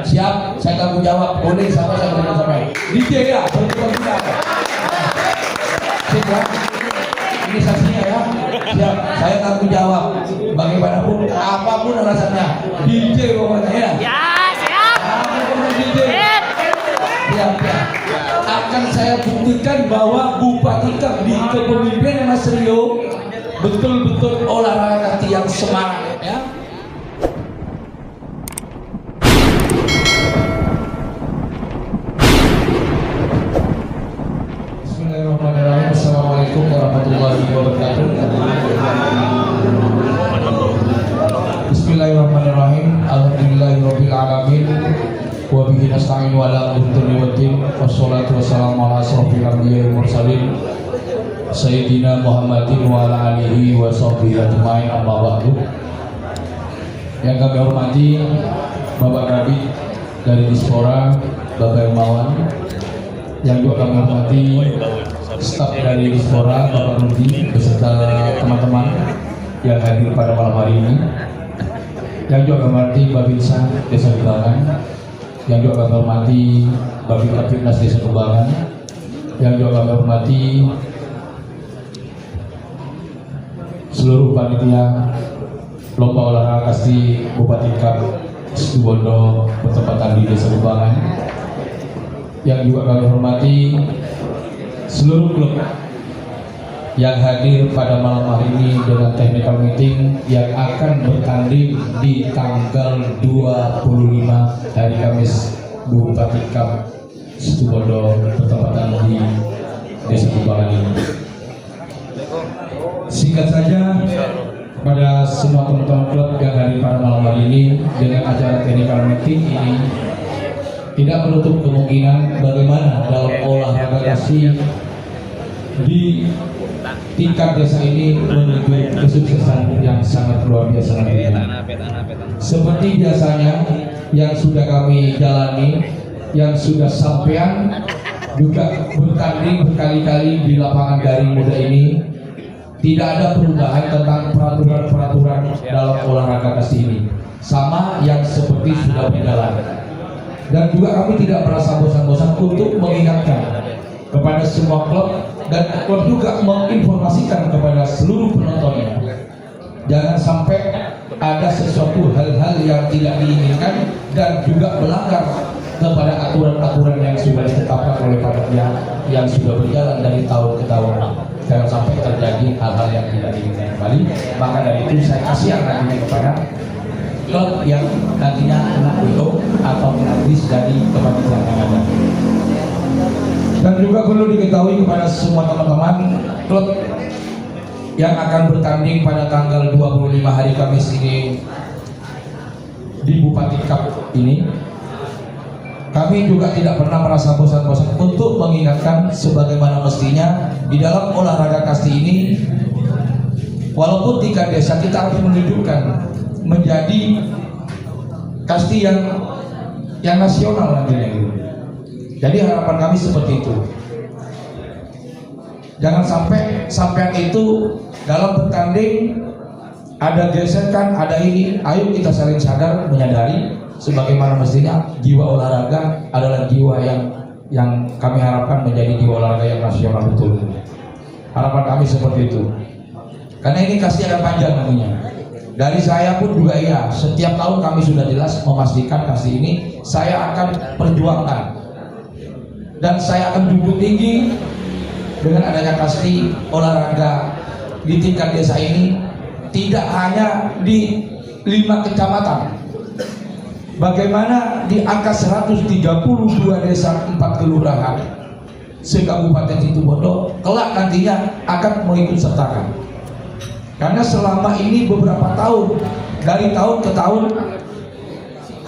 Siap, saya tanggung jawab. Boleh sama saya berikan sampai. DJ ya, bertukar kita. Siap ya. Ini saksinya ya. Siap, saya tanggung jawab. Bagaimanapun, apapun alasannya. DJ pokoknya ya. Ya, siap. DJ. Siap ya. Akan saya buktikan bahwa Bupati Kap di kepemimpinan Mas Rio betul-betul olahraga kaki yang semangat ya. Bismillahirrahmanirrahim. Assalamualaikum warahmatullahi wabarakatuh. Bismillahirrahmanirrahim. Alhamdulillahirabbil alamin. Wa bihi nasta'in wa ala umuri waddin. Wassalatu wassalamu ala asrofil anbiya'i wal mursalin Sayyidina Muhammadin wa ala alihi wa sahbihi ajma'in, amma ba'du. Yang kami hormati Bapak Kabid dari Dispora, Bapak Hermawan. Yang juga kami hormati staf dari Dispora, Bapak Rudi beserta teman-teman yang hadir pada malam hari ini. Yang juga kami hormati Babinsa Desa Kembangan. Yang juga kami hormati Babinsa Fitnas Desa Kembangan. Yang juga kami hormati seluruh panitia lomba olahraga kasti Bupati Kap Situbondo bertempatan di Desa Kembangan. Yang juga kami hormati seluruh klub yang hadir pada malam hari ini dengan technical meeting yang akan bertanding di tanggal 25 hari Kamis Bupati Kap Situbondo bertempatan di Desa Kembangan ini. Singkat saja, pada semua teman-teman klub yang hadir pada malam hari ini dengan acara technical meeting ini tidak menutup kemungkinan bagaimana dalam olahraga kasih di tingkat desa ini menuju kesuksesan yang sangat luar biasa nantinya. Seperti biasanya yang sudah kami jalani, yang sudah sampean juga bertanding berkali-kali di lapangan Garing Muda ini, tidak ada perubahan tentang peraturan-peraturan dalam olahraga kasih ini, sama yang seperti sudah berjalan. Dan juga kami tidak merasa bosan-bosan untuk mengingatkan kepada semua klub dan klub juga menginformasikan kepada seluruh penontonnya, jangan sampai ada sesuatu hal-hal yang tidak diinginkan dan juga melanggar kepada aturan-aturan yang sudah ditetapkan oleh panitia yang sudah berjalan dari tahun ke tahun. Jangan sampai terjadi hal-hal yang tidak diinginkan kembali. Maka dari itu saya kasihan nantinya kepada klub yang nantinya kena untuk atau kena bis dari kepanitiaan yang ada. Dan juga perlu diketahui kepada semua teman-teman klub yang akan bertanding pada tanggal 25 hari Kamis ini di Bupati Kap ini, kami juga tidak pernah merasa bosan-bosan untuk mengingatkan sebagaimana mestinya di dalam olahraga kasti ini. Walaupun tingkat desa kita harus menunjukkan menjadi kasti yang nasional nantinya gitu. Jadi harapan kami seperti itu. Jangan sampai itu dalam bertanding ada gesekan, ada ini. Ayo kita saling sadar, menyadari sebagaimana mestinya jiwa olahraga adalah jiwa yang kami harapkan menjadi jiwa olahraga yang nasional betul. Harapan kami seperti itu. Karena ini kasti akan panjang nantinya. Dari saya pun juga iya, setiap tahun kami sudah jelas memastikan kasti ini saya akan perjuangkan. Dan saya akan duduk tinggi dengan adanya kasti olahraga di tingkat desa ini, tidak hanya di 5 kecamatan. Bagaimana di angka 132 desa 4 kelurahan se-Kabupaten Situbondo kelak nantinya akan mengikut sertakan. Karena selama ini beberapa tahun, dari tahun ke tahun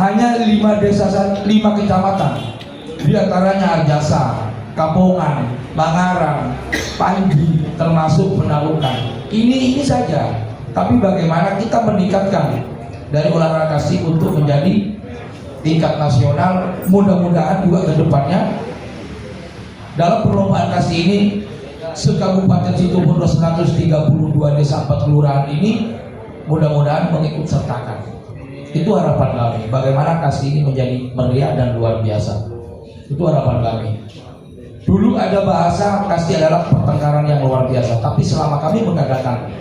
hanya 5 desa, 5 kecamatan, di antaranya Arjasa, Kapongan, Bangaran, Panji, termasuk Penalukan. Ini saja. Tapi bagaimana kita meningkatkan dari olahraga kasih untuk menjadi tingkat nasional, mudah-mudahan juga ke depannya dalam perlombaan kasih ini se-Kabupaten Situbondo 132 desa 4 kelurahan ini mudah-mudahan mengikut sertakan. Itu harapan kami. Bagaimana kasih ini menjadi meriah dan luar biasa. Itu harapan kami. Dulu ada bahasa kasih adalah pertengkaran yang luar biasa, tapi selama kami mengadakan,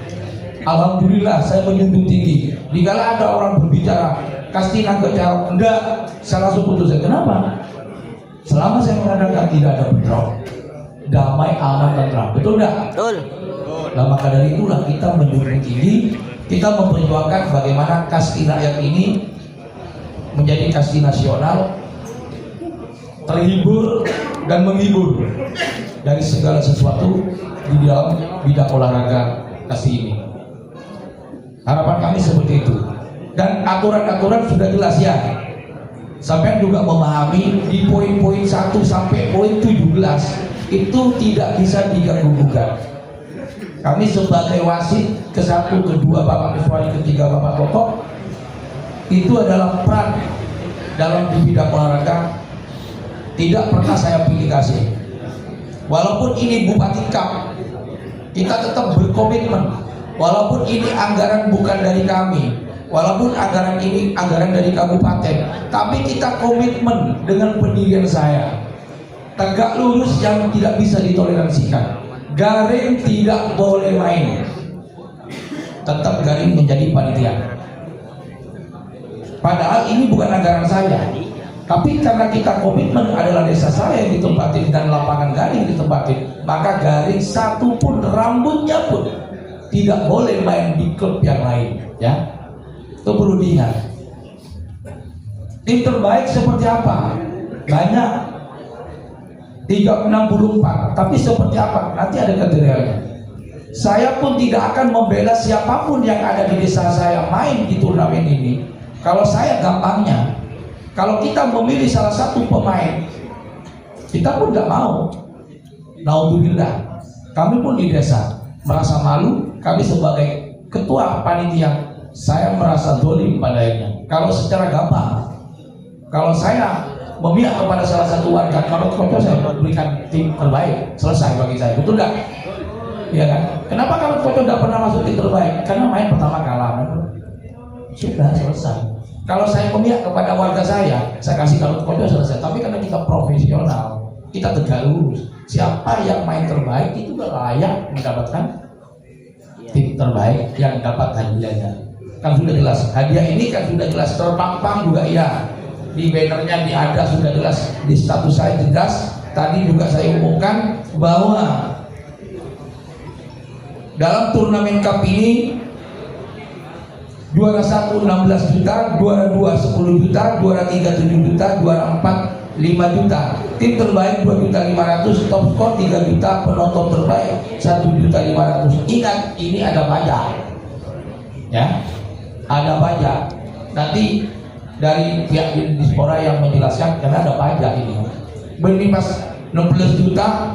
alhamdulillah saya menjunjung tinggi. Dikala ada orang berbicara kasih nangkep cara, enggak, saya langsung putus. Kenapa? Selama saya mengadakan tidak ada bentrok, damai, aman, tentram. Betul enggak? Betul. Nah, maka dari itulah kita menjunjung tinggi, kita memperjuangkan bagaimana kasih rakyat ini menjadi kasih nasional, terhibur dan menghibur dari segala sesuatu di dalam bidang olahraga kasih ini. Harapan kami seperti itu. Dan aturan-aturan sudah jelas ya. Sampai juga memahami di poin-poin 1 sampai poin 17 itu tidak bisa diganggu-gugat. Kami sebagai wasit ke-1, ke-2 Bapak Kesuari, ke-3 Bapak Kotok, itu adalah peran dalam di bidang olahraga tidak pernah saya pilih kasih. Walaupun ini Bupati Cup, kita tetap berkomitmen. Walaupun ini anggaran bukan dari kami, walaupun anggaran ini anggaran dari kabupaten, tapi kita komitmen dengan pendirian saya. Tegak lurus yang tidak bisa ditoleransikan. Garing tidak boleh main. Tetap Garing menjadi panitia. Padahal ini bukan anggaran saya, tapi karena kita komitmen adalah desa saya yang ditempatin dan lapangan Garing ditempatin, maka Garing satu pun rambutnya pun tidak boleh main di klub yang lain, ya. Itu perlu diingat. Tim terbaik seperti apa? Banyak. 364, tapi seperti apa? Nanti ada kriterianya. Saya pun tidak akan membela siapapun yang ada di desa saya main di turnamen ini. Kalau saya gampangnya, kalau kita memilih salah satu pemain, kita pun nggak mau. Naudzubillah. Kami pun di desa merasa malu. Kami sebagai ketua panitia, saya merasa dolim padanya. Kalau secara gampang, kalau saya memihak kepada salah satu warga, kalau kocok saya berikan tim terbaik, selesai bagi saya. Betul nggak? Iya kan? Kenapa kalau kocok nggak pernah masuk tim terbaik? Karena main pertama kalah. Sudah selesai. Kalau saya memihak kepada warga saya kasih kalau kocok selesai. Tapi karena kita profesional, kita tegak lurus. Siapa yang main terbaik itu layak mendapatkan tim terbaik yang dapat hadiahnya. Kan sudah jelas. Hadiah ini kan sudah jelas terpampang juga ya. Di bannernya ada sudah jelas, di status saya jelas. Tadi juga saya umumkan bahwa dalam turnamen cup ini juara 1 16 juta, juara 2 10 juta, juara 3 7 juta, juara 4 5 juta. Tim terbaik 2.500.000, top skor 3 juta, penonton terbaik 1.500.000. Ingat, ini ada pajak. Ya. Ada pajak. Nanti dari pihak diaspora yang menjelaskan karena ada pajak ini. Beri pas 16 juta,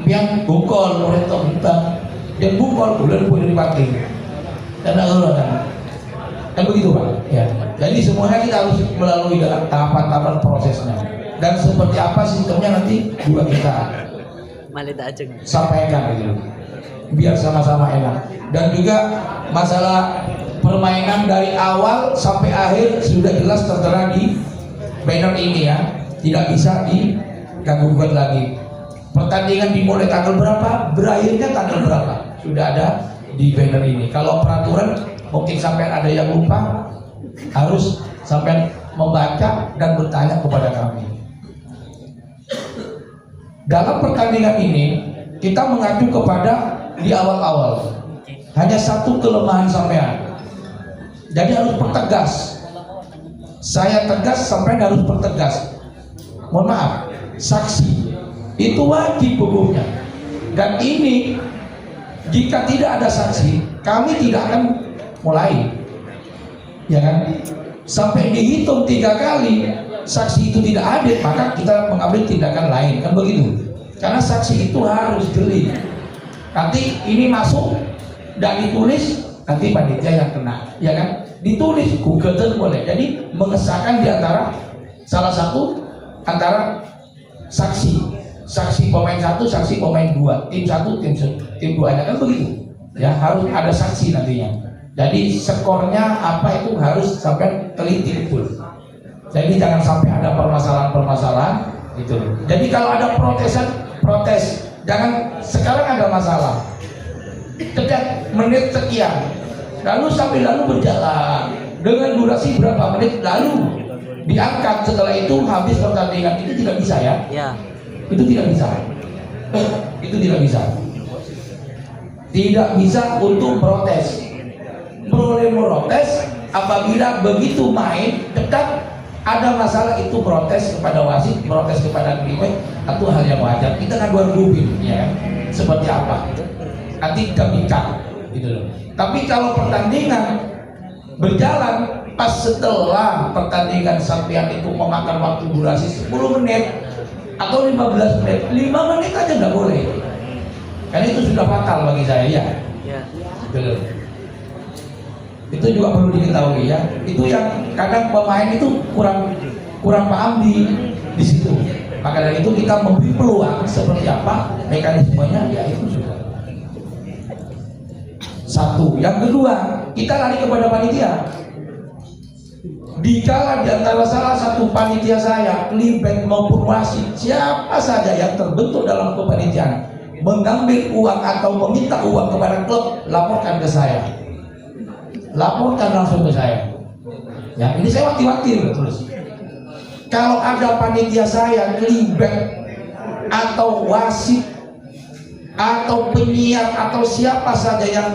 yang bungkol oleh top juta, dan bungkol bulan boleh dipakai. Karena kan begitu Pak. Ya. Jadi semuanya kita harus melalui dalam tahapan-tahapan prosesnya. Dan seperti apa sistemnya nanti juga kita sampaikan gitu. Biar sama-sama enak. Dan juga masalah permainan dari awal sampai akhir sudah jelas tertera di banner ini ya, tidak bisa diganggu-gugat lagi. Pertandingan dimulai tanggal berapa, berakhirnya tanggal berapa, sudah ada di banner ini. Kalau peraturan mungkin sampai ada yang lupa, harus sampai membaca dan bertanya kepada kami. Dalam pertandingan ini kita mengacu kepada di awal-awal hanya satu kelemahan sampean. Jadi harus pertegas. Saya tegas, sampai harus pertegas. Mohon maaf, saksi itu wajib hukumnya. Dan ini jika tidak ada saksi, kami tidak akan mulai. Ya kan? Sampai dihitung 3 kali saksi itu tidak hadir, maka kita mengambil tindakan lain, kan begitu. Karena saksi itu harus jeli. Nanti ini masuk dan ditulis, nanti panitia yang kena, ya kan? Ditulis Google boleh. Jadi mengesahkan di antara salah satu antara saksi pemain 1, saksi pemain 2, tim 1, tim 2, kan begitu. Ya harus ada saksi nantinya. Jadi skornya apa itu harus sampai teliti betul. Jadi jangan sampai ada permasalahan-permasalahan gitu. Jadi kalau ada protes, jangan sekarang ada masalah. Ketika menit sekian, lalu berjalan dengan durasi berapa menit, lalu diangkat setelah itu habis pertandingan, itu tidak bisa ya? Ya. Itu tidak bisa. Itu tidak bisa. Tidak bisa untuk protes. Boleh protes apabila begitu main dekat ada masalah, itu protes kepada wasit, protes kepada kritik, itu hal yang wajar. Kita kan bergubin, ya, seperti apa? Nanti kita bincang, gitu loh. Tapi kalau pertandingan berjalan, pas setelah pertandingan sampean itu memakan waktu durasi 10 menit atau 15 menit, 5 menit aja nggak boleh. Karena itu sudah fatal bagi saya, ya. Gitu loh. Itu juga perlu diketahui, ya. Itu yang kadang pemain itu kurang paham di situ. Maka dari itu kita memberi peluang seperti apa mekanismenya, ya itu sudah. Satu. Yang kedua, kita lari kepada panitia. Dikala di antara salah satu panitia saya, klibek maupun wasit, siapa saja yang terbentuk dalam kepanitiaan mengambil uang atau meminta uang kepada klub, laporkan ke saya. Laporkan langsung ke saya. Ya, ini saya wakil-wakil terus. Kalau ada panitia saya, klibek atau wasit atau penyiar atau siapa saja yang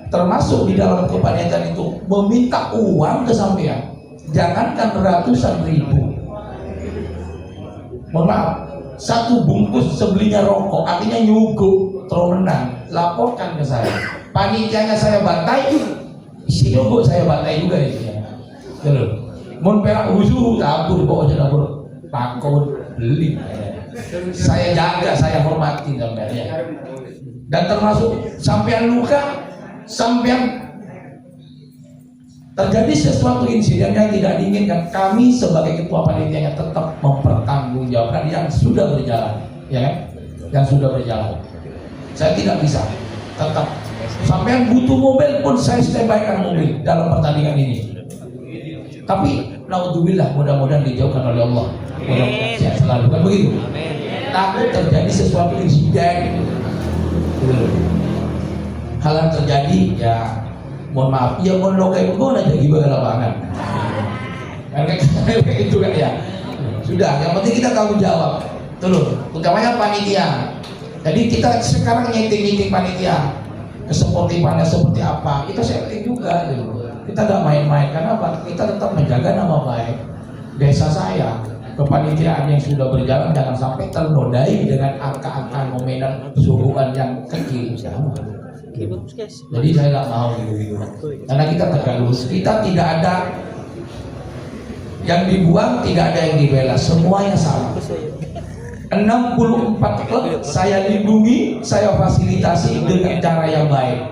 termasuk di dalam kepanitiaan itu meminta uang ke sampean, jangankan ratusan ribu, mohon maaf, satu bungkus sebelinya rokok, artinya nyuguk terlalu menang, laporkan ke saya. Panitianya saya bantai, isi nyuguk saya bantai juga isinya. Betul. Mun perak usuh tabur pokoknya tabur pakon beli. Saya jaga, saya hormati sampean. Dan termasuk sampean luka, sampean terjadi sesuatu insiden yang tidak diinginkan, kami sebagai ketua panitianya tetap mempertanggungjawabkan yang sudah berjalan, ya kan? Yang sudah berjalan. Saya tidak bisa, tetap sampean butuh mobil pun saya standby-kan mobil dalam pertandingan ini. Tapi naudzubillah, mudah-mudahan dijauhkan oleh Allah. Mudah-mudahan sehat selalu, kan begitu? Takut terjadi sesuatu insiden. Hal yang terjadi, ya mohon maaf, ya mohon lo kayak gue aja gimana lapangan. Kan kayak itu kan ya. Sudah, yang penting kita tanggung jawab. Tuh, utamanya panitia. Jadi kita sekarang nyeting panitia, kesportifannya seperti apa, itu setting juga. Gitu. Kita gak main-main, karena apa? Kita tetap menjaga nama baik desa saya. Kepanitiaan yang sudah berjalan jangan sampai ternodai dengan angka-angka nominal suhuan yang kecil. Jadi saya nggak mau gitu. Karena kita tegak lurus. Kita tidak ada yang dibuang, tidak ada yang dibela, semuanya sama. 64 klub saya lindungi, saya fasilitasi dengan cara yang baik.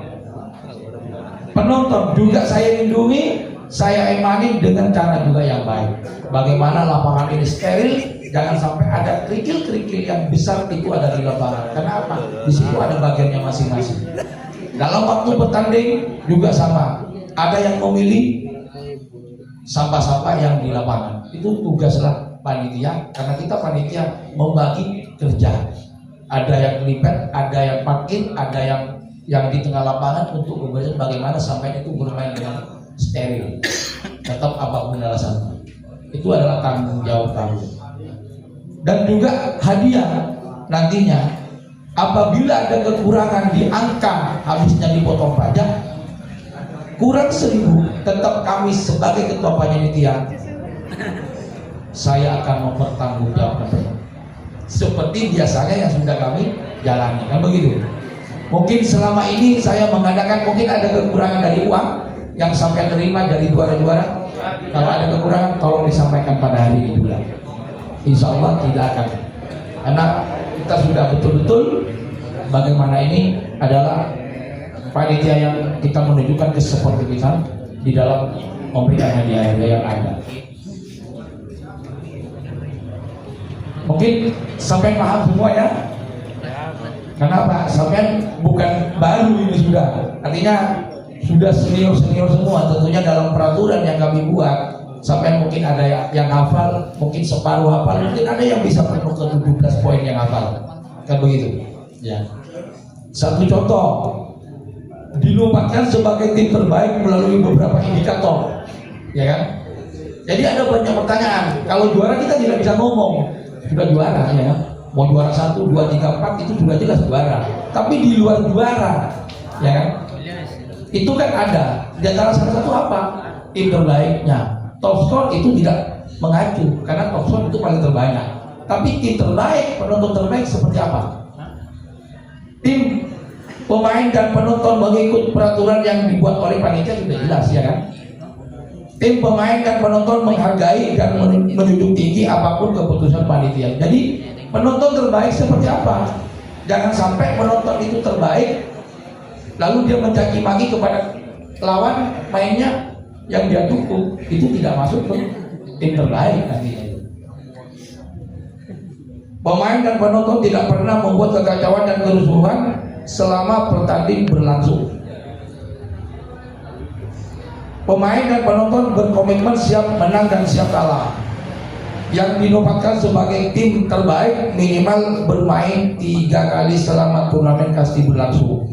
Penonton juga saya lindungi, saya emani dengan cara juga yang baik. Bagaimana lapangan ini steril, jangan sampai ada kerikil-kerikil yang besar itu ada di lapangan. Kenapa? Di situ ada bagiannya masing-masing. Dalam waktu bertanding juga sama. Ada yang memilih sampah-sampah yang di lapangan. Itu tugaslah panitia, karena kita panitia membagi kerja. Ada yang lipat, ada yang parkir, ada yang di tengah lapangan untuk memberitahu bagaimana sampai itu bermain dengan steril. Tetap apapun alasannya. Itu adalah tanggung jawab kami. Dan juga hadiah nantinya, apabila ada kekurangan di angka habisnya dipotong pajak kurang 1.000, tetap kami sebagai ketua panitia saya akan mempertanggungjawabkan seperti biasanya yang sudah kami jalani, kan begitu. Mungkin selama ini saya mengadakan, mungkin ada kekurangan dari uang yang sampai terima dari juara-juara. Kalau ada kekurangan tolong disampaikan pada hari ini juga. Insya Allah tidak akan, karena kita sudah betul-betul bagaimana ini adalah panitia yang kita menunjukkan kesportifan di dalam memberikan hadiah yang ada. Mungkin sampai paham semua ya. Kenapa? Sampai bukan baru ini sudah. Artinya sudah senior semua. Tentunya dalam peraturan yang kami buat, sampai mungkin ada yang hafal, mungkin separuh hafal, mungkin ada yang bisa penuh ke 17 poin yang hafal, kan begitu ya. Satu contoh, dinobatkan sebagai tim terbaik melalui beberapa indikator, ya kan. Jadi ada banyak pertanyaan. Kalau juara kita tidak bisa ngomong sudah juara, ya kan? Mau juara 1, 2, 3, 4 itu sudah jelas juara. Tapi di luar juara, ya kan, itu kan ada di antara salah satu apa, tim terbaiknya. Top score itu tidak mengacu karena top score itu paling terbanyak. Tapi tim terbaik, penonton terbaik seperti apa? Tim, pemain dan penonton mengikut peraturan yang dibuat oleh panitia sudah jelas, ya kan? Tim, pemain dan penonton menghargai dan menjunjung tinggi apapun keputusan panitia. Jadi penonton terbaik seperti apa? Jangan sampai penonton itu terbaik lalu dia mencaci maki kepada lawan mainnya yang dia dukung, itu tidak masuk ke tim terbaik nantinya. Pemain dan penonton tidak pernah membuat kekacauan dan kerusuhan selama pertandingan berlangsung. Pemain dan penonton berkomitmen siap menang dan siap kalah. Yang dinobatkan sebagai tim terbaik minimal bermain 3 kali selama turnamen kasti berlangsung.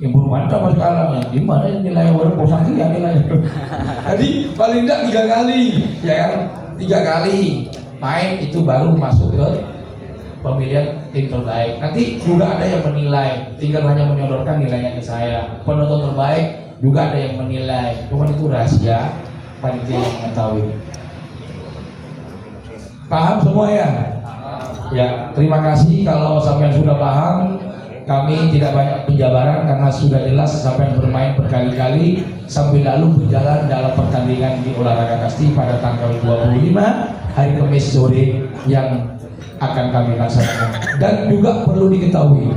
Yang bermantap mas kalah, ya gimana nilai orang bosan sih ya nilai. Jadi paling tidak 3 kali, ya kan? 3 kali main itu baru masuk ke pemilihan tim terbaik. Nanti juga ada yang menilai, tinggal hanya menyodorkan nilainya ke saya. Penonton terbaik juga ada yang menilai, cuma itu rahasia panitia yang mengetahui. Paham semua ya? Ya, terima kasih kalau sampai sudah paham. Kami tidak banyak penjabaran karena sudah jelas sampai bermain berkali-kali sambil lalu berjalan dalam pertandingan di olahraga kasti pada tanggal 25 hari Kamis sore yang akan kami laksanakan. Dan juga perlu diketahui,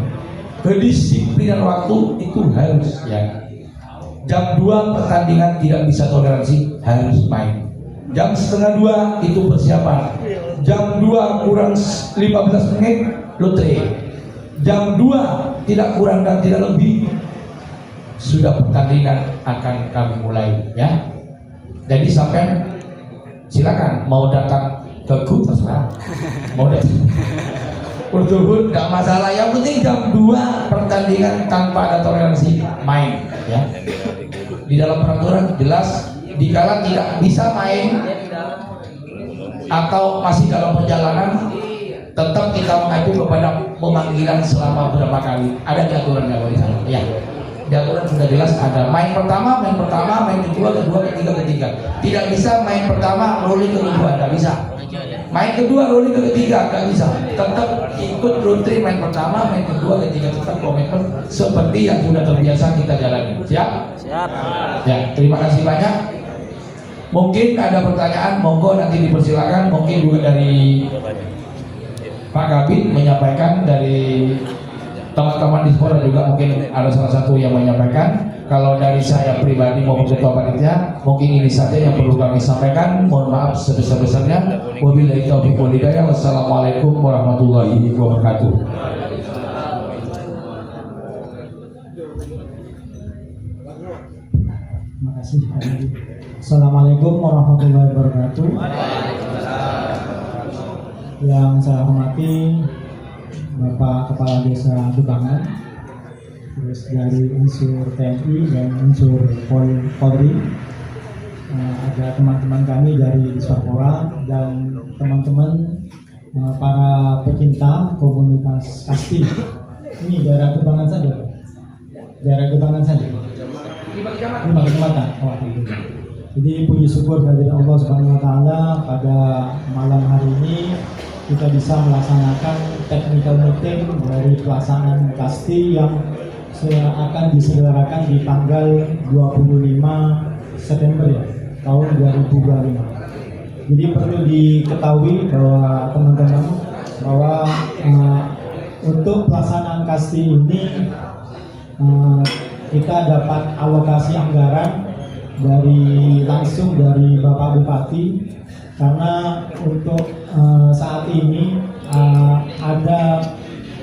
kedisiplinan waktu itu harus, ya. Jam 2 pertandingan tidak bisa toleransi, harus main. Jam setengah 2 itu persiapan. Jam 2 kurang 15 menit lotre. Jam 2 tidak kurang dan tidak lebih sudah pertandingan akan kami mulai, ya. Jadi sampai silakan mau datang ke grup terserah. Mau datang bertubuh tidak masalah, yang penting jam 2 pertandingan tanpa ada toleransi main, ya. Di dalam peraturan jelas, dikala tidak bisa main atau masih dalam perjalanan, tetap kita mengacu kepada pemanggilan selama berapa kali. Ada di aturan di sana, ya. Di aturan sudah jelas ada main pertama, main kedua, ketiga. Tidak bisa main pertama rolling ke kedua, tidak bisa. Main kedua rolling ke ketiga, tidak bisa. Tetap ikut lotre main pertama, main kedua, ketiga, tetap komitmen seperti yang sudah terbiasa kita jalani. Siap? Siap. Ya, terima kasih banyak. Mungkin ada pertanyaan, monggo nanti dipersilakan. Mungkin juga dari Pak Kabit menyampaikan, dari teman-teman di sekolah juga mungkin ada salah satu yang menyampaikan. Kalau dari saya pribadi maupun ketua panitia, mungkin ini saja yang perlu kami sampaikan. Mohon maaf sebesar-besarnya. Wabillahi taufiq wal hidayah. Wassalamualaikum warahmatullahi wabarakatuh. Terima kasih. Assalamualaikum warahmatullahi wabarakatuh. Yang saya hormati Bapak Kepala Desa Dukangan, terus dari unsur TNI dan unsur Polri, ada teman-teman kami dari Disporpora dan teman-teman para pecinta komunitas kasti. Ini daerah Dukangan saja, daerah Dukangan saja. Ini bagi kecamatan. Jadi puji syukur dari Allah Subhanahu Wa Taala pada malam hari ini kita bisa melaksanakan technical meeting dari pelaksanaan kasti yang akan diselenggarakan di tanggal 25 September ya, tahun 2025. Jadi perlu diketahui bahwa teman-teman bahwa untuk pelaksanaan kasti ini kita dapat alokasi anggaran langsung dari Bapak Bupati, karena untuk saat ini ada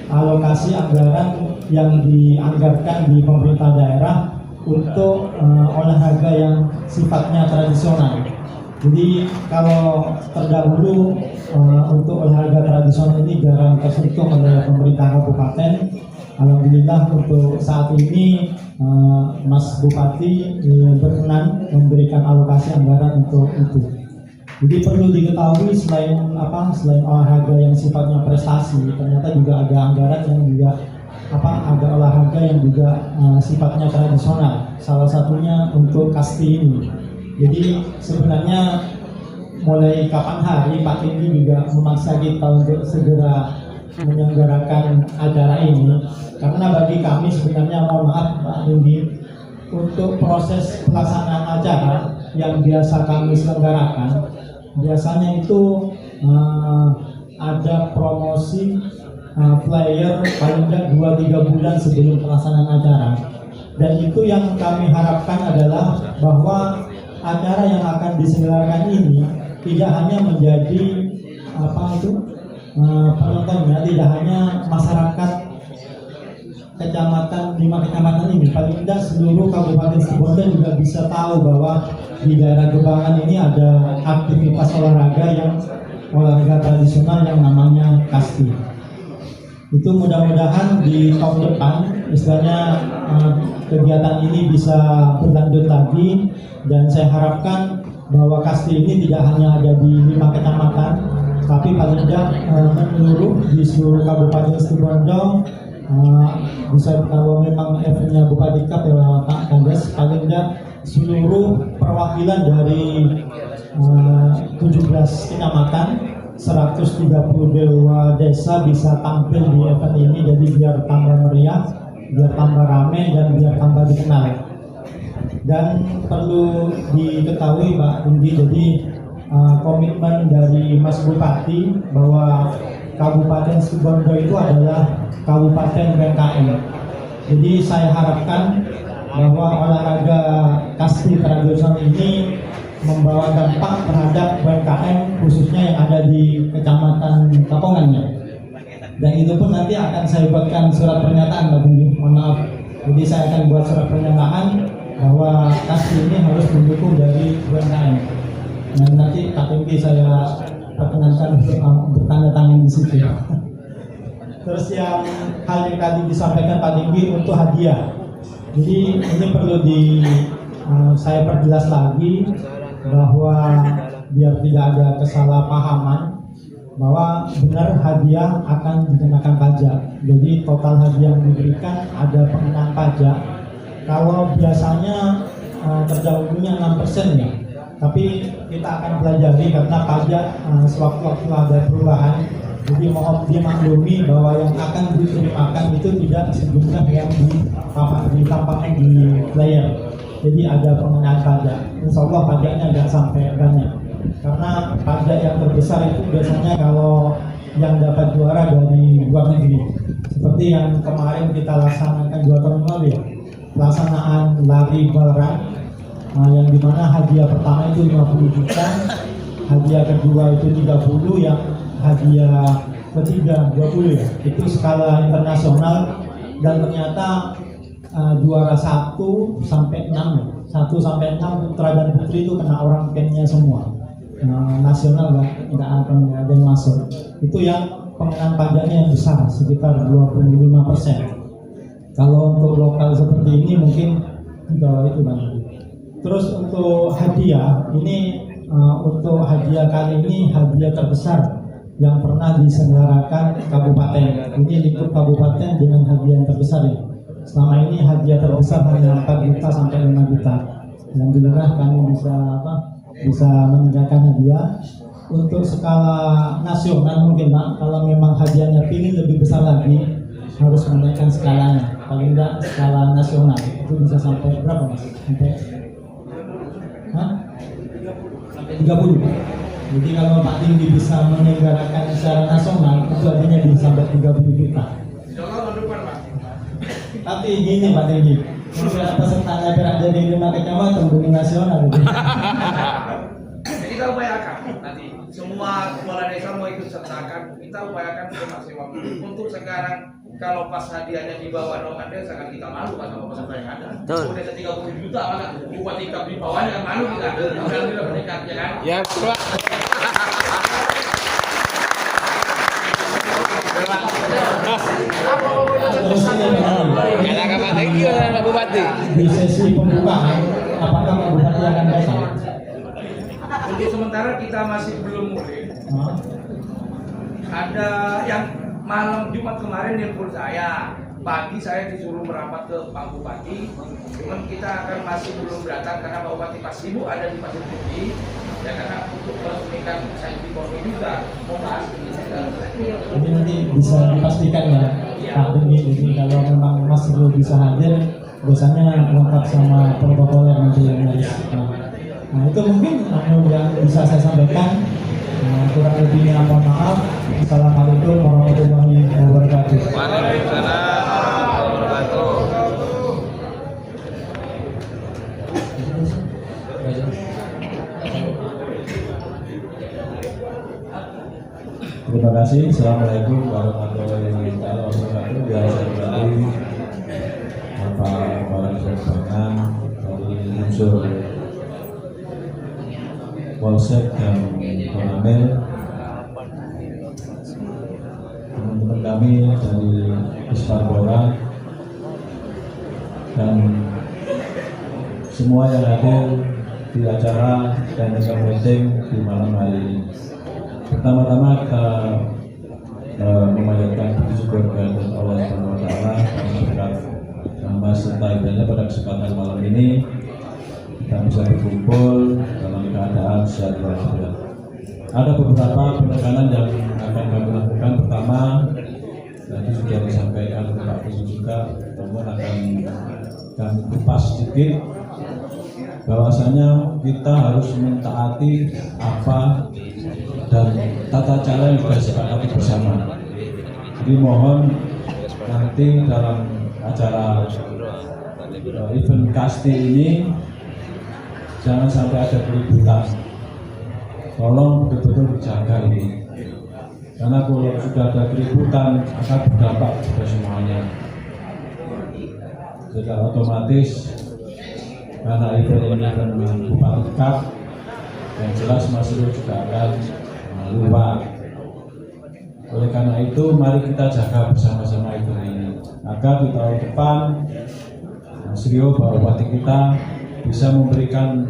alokasi anggaran yang dianggarkan di pemerintah daerah untuk olahraga yang sifatnya tradisional. Jadi kalau terdahulu untuk olahraga tradisional ini jarang tersentuh oleh pemerintah kabupaten. Alhamdulillah untuk saat ini Mas Bupati berkenan memberikan alokasi anggaran untuk itu. Jadi perlu diketahui selain olahraga yang sifatnya prestasi, ternyata juga ada anggaran yang juga ada olahraga yang juga sifatnya tradisional. Salah satunya untuk kasti ini. Jadi sebenarnya mulai kapan hari Pak Tinggi juga memaksa kita untuk segera menyelenggarakan acara ini, karena bagi kami sebenarnya, mohon maaf Pak Tinggi, untuk proses pelaksanaan acara yang biasa kami selenggarakan, biasanya itu ada promosi flyer paling tidak 2-3 bulan sebelum pelaksanaan acara. Dan itu yang kami harapkan adalah bahwa acara yang akan diselenggarakan ini tidak hanya menjadi penontonnya, tidak hanya masyarakat kecamatan 5 kecamatan ini, paling tidak seluruh Kabupaten Situbondo juga bisa tahu bahwa di daerah Gebangan ini ada aktivitas olahraga tradisional yang namanya kasti. Itu mudah-mudahan di tahun depan istilahnya kegiatan ini bisa berlanjut lagi, dan saya harapkan bahwa kasti ini tidak hanya ada di 5 kecamatan, tapi paling tidak menyeluruh di seluruh Kabupaten Situbondo. Bisa kalau memang eventnya Bupati Cup ya Pak Kandes, paling tidak seluruh perwakilan dari 17 kecamatan, 132 desa bisa tampil di event ini. Jadi biar tambah meriah, biar tambah ramai, dan biar tambah dikenal. Dan perlu diketahui Pak Tinggi, jadi komitmen dari Mas Bupati bahwa Kabupaten Situbondo itu adalah Kabupaten UMKM. Jadi saya harapkan bahwa olahraga kasti tradisional ini membawa dampak terhadap UMKM khususnya yang ada di Kecamatan Kapongannya. Dan itu pun nanti akan saya buatkan surat pernyataan, Pak Tinggi. Mohon maaf. Jadi saya akan buat surat pernyataan bahwa kasti ini harus mendukung dari UMKM. Dan nanti Pak Tinggi saya perkenankan untuk bertanda tangan di situ. Terus yang hal yang tadi disampaikan Pak Tinggi untuk hadiah. Jadi ini perlu saya perjelas lagi bahwa biar tidak ada kesalahpahaman, bahwa benar hadiah akan dikenakan pajak. Jadi total hadiah yang diberikan ada pengenaan pajak. Kalau biasanya terdahulunya 6% ya, tapi kita akan pelajari karena pajak sewaktu-waktu ada perubahan. Jadi mohon dimaklumi bahwa yang akan diterimakan itu tidak sejumlah yang ditampakkan di flyer. Jadi ada pengenaan pajak. Insya Allah pajaknya nggak sampai banyak. Karena pajak yang terbesar itu biasanya kalau yang dapat juara dari luar negeri. Seperti yang kemarin kita laksanakan 2 tahun lalu ya, pelaksanaan lari balran, yang dimana hadiah pertama itu 50 juta, hadiah kedua itu 30, yang hadiah ketiga 20 ya. Itu skala internasional, dan ternyata juara 1 sampai 6 putra dan putri itu kena orang Kenya semua. Nasional nggak ada yang masuk. Itu yang pengenaan pajaknya yang besar, sekitar 25%. Kalau untuk lokal seperti ini mungkin di bawah itu Bang. Terus untuk hadiah ini, untuk hadiah kali ini hadiah terbesar yang pernah diselenggarakan kabupaten. Ini lingkup kabupaten dengan hadiah yang terbesar ya. Selama ini hadiah terbesar hanya 4 juta sampai 5 juta. Alhamdulillah kami bisa meninggalkan hadiah. Untuk skala nasional mungkin Pak, kalau memang hadiahnya ingin lebih besar lagi, harus menaikkan skalanya. Paling enggak skala nasional itu bisa sampai berapa Mas? Sampai 30. Jadi kalau Pak Tinggi bisa menyelenggarakan secara nasional, itu artinya bisa sampai 30 juta. Tapi gini Pak Tinggi, kalau pesertanya berada di 5 kecamatan, dunia nasional. Jadi kita upayakan nanti semua semua kepala desa mau ikut sertakan, kita upayakan semaksimal mungkin. Untuk sekarang kalau pas hadiahnya di bawah naungan desa kan kita malu kan sama peserta yang ada. Kalau desa 30 juta maka bupati kap di bawahnya kan malu kita. Kalau tidak meningkat ya kan. Ya, Pak. Katakan Pak, thank you Pak Bupati. Di sesi pembukaan, apakah Pak Bupati akan datang? Untuk sementara kita masih belum mulai. Ada yang malam Jumat kemarin nelpon saya, pagi saya disuruh merapat ke Pak Bupati, cuman kita akan masih belum datang karena Pak Bupati pas sibuk ada di Pasir Putih, ya karena untuk meresmikan saya di Polri juga mau bahas ini. Ini nanti bisa dipastikan ya Pak Demi, jadi kalau memang Mas belum bisa hadir, biasanya lengkap sama protokol yang nanti yang harus. Nah itu mungkin yang bisa saya sampaikan. Kurang lebihnya mohon maaf. Assalamualaikum warahmatullahi wabarakatuh. Waalaikumsalam warahmatullahi wabarakatuh. Terima kasih. Assalamualaikum warahmatullahi wabarakatuh. Ya, saya kembali Bapak Kepala Perbankan dari unsur Polsek dan Konamel, teman-teman kami dari Isparbora dan semua yang hadir di acara technical meeting di malam hari ini. Pertama-tama kita memanjatkan puji syukur kepada Allah Subhanahu wa taala karena berkat rahmat serta hidayahnya pada kesempatan malam ini kita bisa berkumpul dalam keadaan sehat walafiat. Ada beberapa penekanan yang akan kami lakukan. Pertama, tadi sudah disampaikan oleh Pak Guru juga, namun akan kami kupas sedikit bahwasanya kita harus mentaati apa dan tata cara yang sudah disepakati bersama. Jadi mohon nanti dalam acara event kasti ini jangan sampai ada keributan. Tolong betul-betul dijaga ini. Karena kalau sudah ada keributan akan berdampak kepada semuanya. Secara otomatis karena event ini akan Bupati Kap, yang jelas Mas Rio juga akan luar. Oleh karena itu mari kita jaga bersama-sama event ini agar di tahun depan Mas Rio Bupati kita bisa memberikan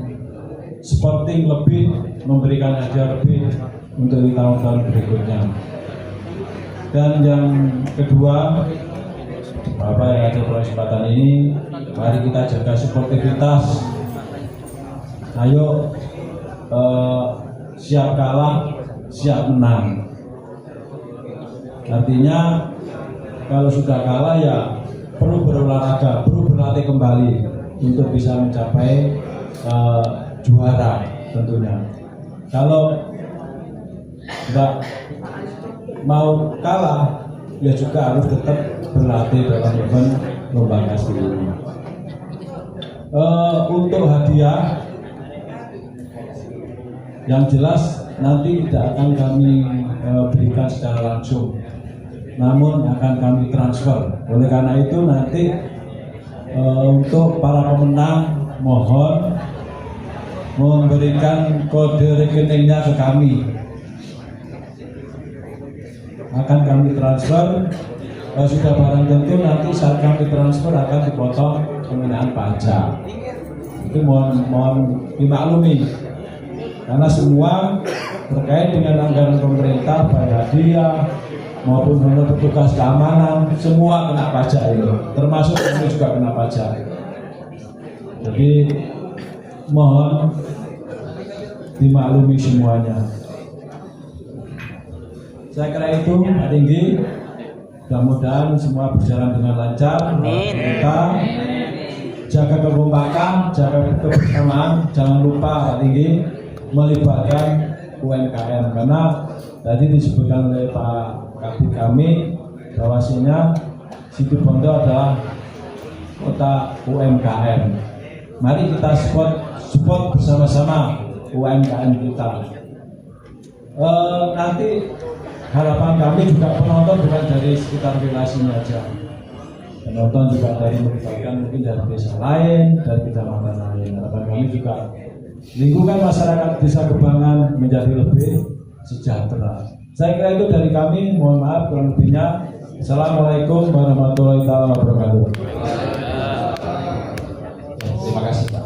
supporting lebih, memberikan hadiah lebih untuk di tahun-tahun berikutnya. Dan yang kedua, Bapak yang ada pada kesempatan ini, mari kita jaga sportivitas. Ayo siap kalah, siap menang. Artinya kalau sudah kalah ya perlu berolahraga, perlu berlatih kembali untuk bisa mencapai juara tentunya. Kalau tidak mau kalah ya juga harus tetap berlatih dalam event lomba kasti ini. Untuk hadiah yang jelas nanti tidak akan kami berikan secara langsung, namun akan kami transfer. Oleh karena itu nanti untuk para pemenang mohon memberikan kode rekeningnya ke kami, akan kami transfer. Sudah barang tentu nanti saat kami transfer akan dipotong pengenaan pajak. Itu mohon dimaklumi karena semua terkait dengan anggaran pemerintah, baik hadiah maupun honor petugas keamanan, semua kena pajak ini, termasuk kami juga kena pajak. Jadi mohon dimaklumi semuanya. Saya kira itu Pak Tinggi. Mudah-mudahan semua berjalan dengan lancar. Kita jaga kekompakan, jaga kebersamaan. Jangan lupa Pak Tinggi melibatkan UMKM karena tadi disebutkan oleh Pak Kabid kami bahwasanya Situbondo adalah kota UMKM. Mari kita support bersama-sama UMKM kita. nanti harapan kami juga penonton bukan dari sekitar wilayahnya aja. Penonton juga dari melibatkan mungkin dari desa lain, dari kecamatan lain. Harapan kami juga lingkungan masyarakat Desa Gebangan menjadi lebih sejahtera. Saya kira itu dari kami. Mohon maaf kurang lebihnya. Assalamualaikum warahmatullahi wabarakatuh. Terima kasih Pak.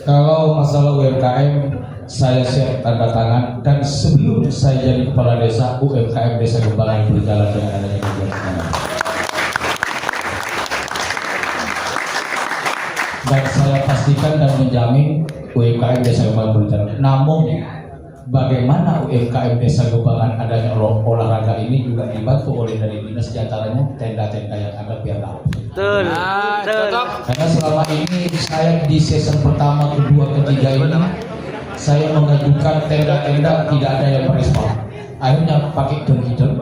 Kalau masalah UMKM saya siap tanda tangan, dan sebelum saya jadi kepala desa, UMKM Desa Gebangan berjalan dengan adanya kegiatan. Dan saya pastikan dan menjamin UMKM Desa Gebangan berjalan. Namun bagaimana UMKM Desa Gebangan adanya olahraga ini juga dibantu oleh dari dinas, diantaranya tenda-tenda yang ada biar tahu. Betul. Cocok. Karena selama ini saya di season pertama, kedua, ketiga ini saya mengajukan tenda-tenda tidak ada yang merespon. Akhirnya pakai hitung,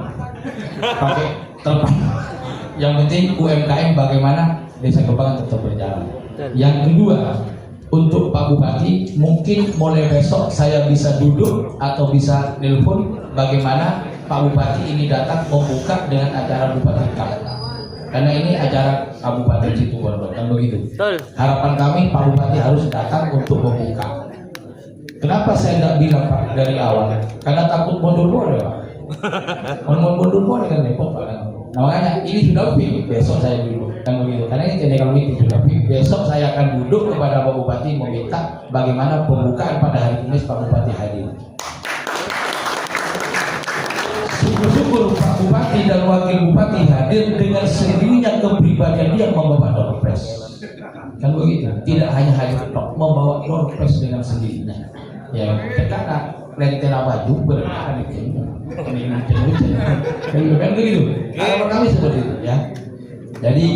pakai telepon. Yang penting UMKM bagaimana Desa Gebangan tetap berjalan. Yang kedua, untuk Pak Bupati, mungkin mulai besok saya bisa duduk atau bisa nelpon bagaimana Pak Bupati ini datang membuka dengan acara Bupati Cup. Karena ini acara Kabupaten Situbondo, kan begitu. Harapan kami Pak Bupati harus datang untuk membuka. Kenapa saya tidak bilang Pak dari awal? Karena takut mundur boleh Pak. Mundur boleh kan repot Pak. Nah, makanya ini sudah fix, besok saya duduk, kan begitu. Karena ini technical meeting sudah fix. Besok saya akan duduk kepada Pak Bupati meminta bagaimana pembukaan pada hari Kamis Pak Bupati hadir. Syukur-syukur Pak Bupati dan Wakil Bupati hadir dengan sendirinya kepribadian dia membawa door prize. Kan begitu. Tidak hanya hadir membawa door prize dengan sendirinya. Ya, karena lentera baju berada di sini. Kan begitu. Harapan kami seperti itu ya. Jadi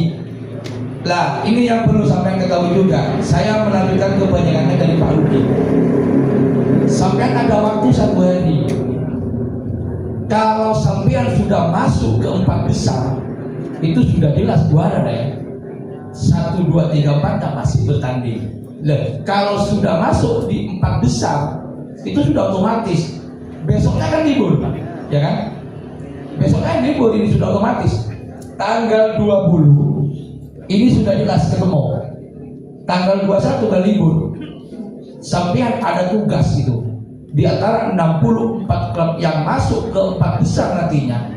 lah ini yang perlu sampai ketahui juga. Saya melanjutkan kebanyakannya dari Pak Rudi. Sampai ada waktu 1 hari. Kalau sampean sudah masuk ke 4 besar, itu sudah jelas juara deh. 1, 2, 3, 4 masih bertanding. Kalau sudah masuk di 4 besar, itu sudah otomatis. Besoknya kan libur, ya kan? Besoknya libur, ini sudah otomatis. Tanggal 20 ini sudah jelas ketemu. Tanggal 21 udah libur. Sampean ada tugas itu. Di antara 64 klub yang masuk ke 4 besar nantinya,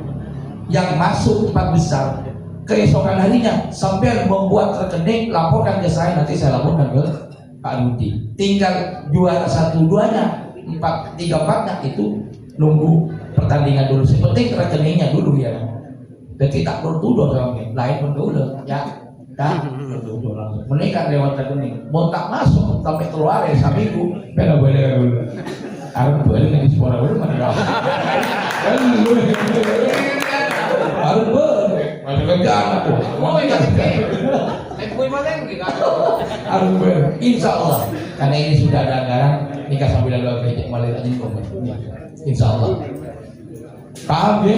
yang masuk 4 besar, keesokan harinya sampai membuat rekening, laporkan ke saya, nanti saya laporkan ke Pak Rudi. Tinggal juara 1-2-nya, 4-3-4-nya itu nunggu pertandingan dulu. Seperti rekeningnya dulu ya. Jadi tak bertuduh sama lain pun dulu ya. Bertuduh langsung. Menikah lewat rekening. Mau tak masuk sampai keluar ya seminggu, beda boleh dulu. Harus boleh di sekolah boleh mana? Harus boleh. Masuk kerjaan aku. Mau enggak sih? Harus boleh. Insya Allah. Karena ini sudah ada anggaran nikah sambil lalu kerja malah aja Insya Allah. Paham ya?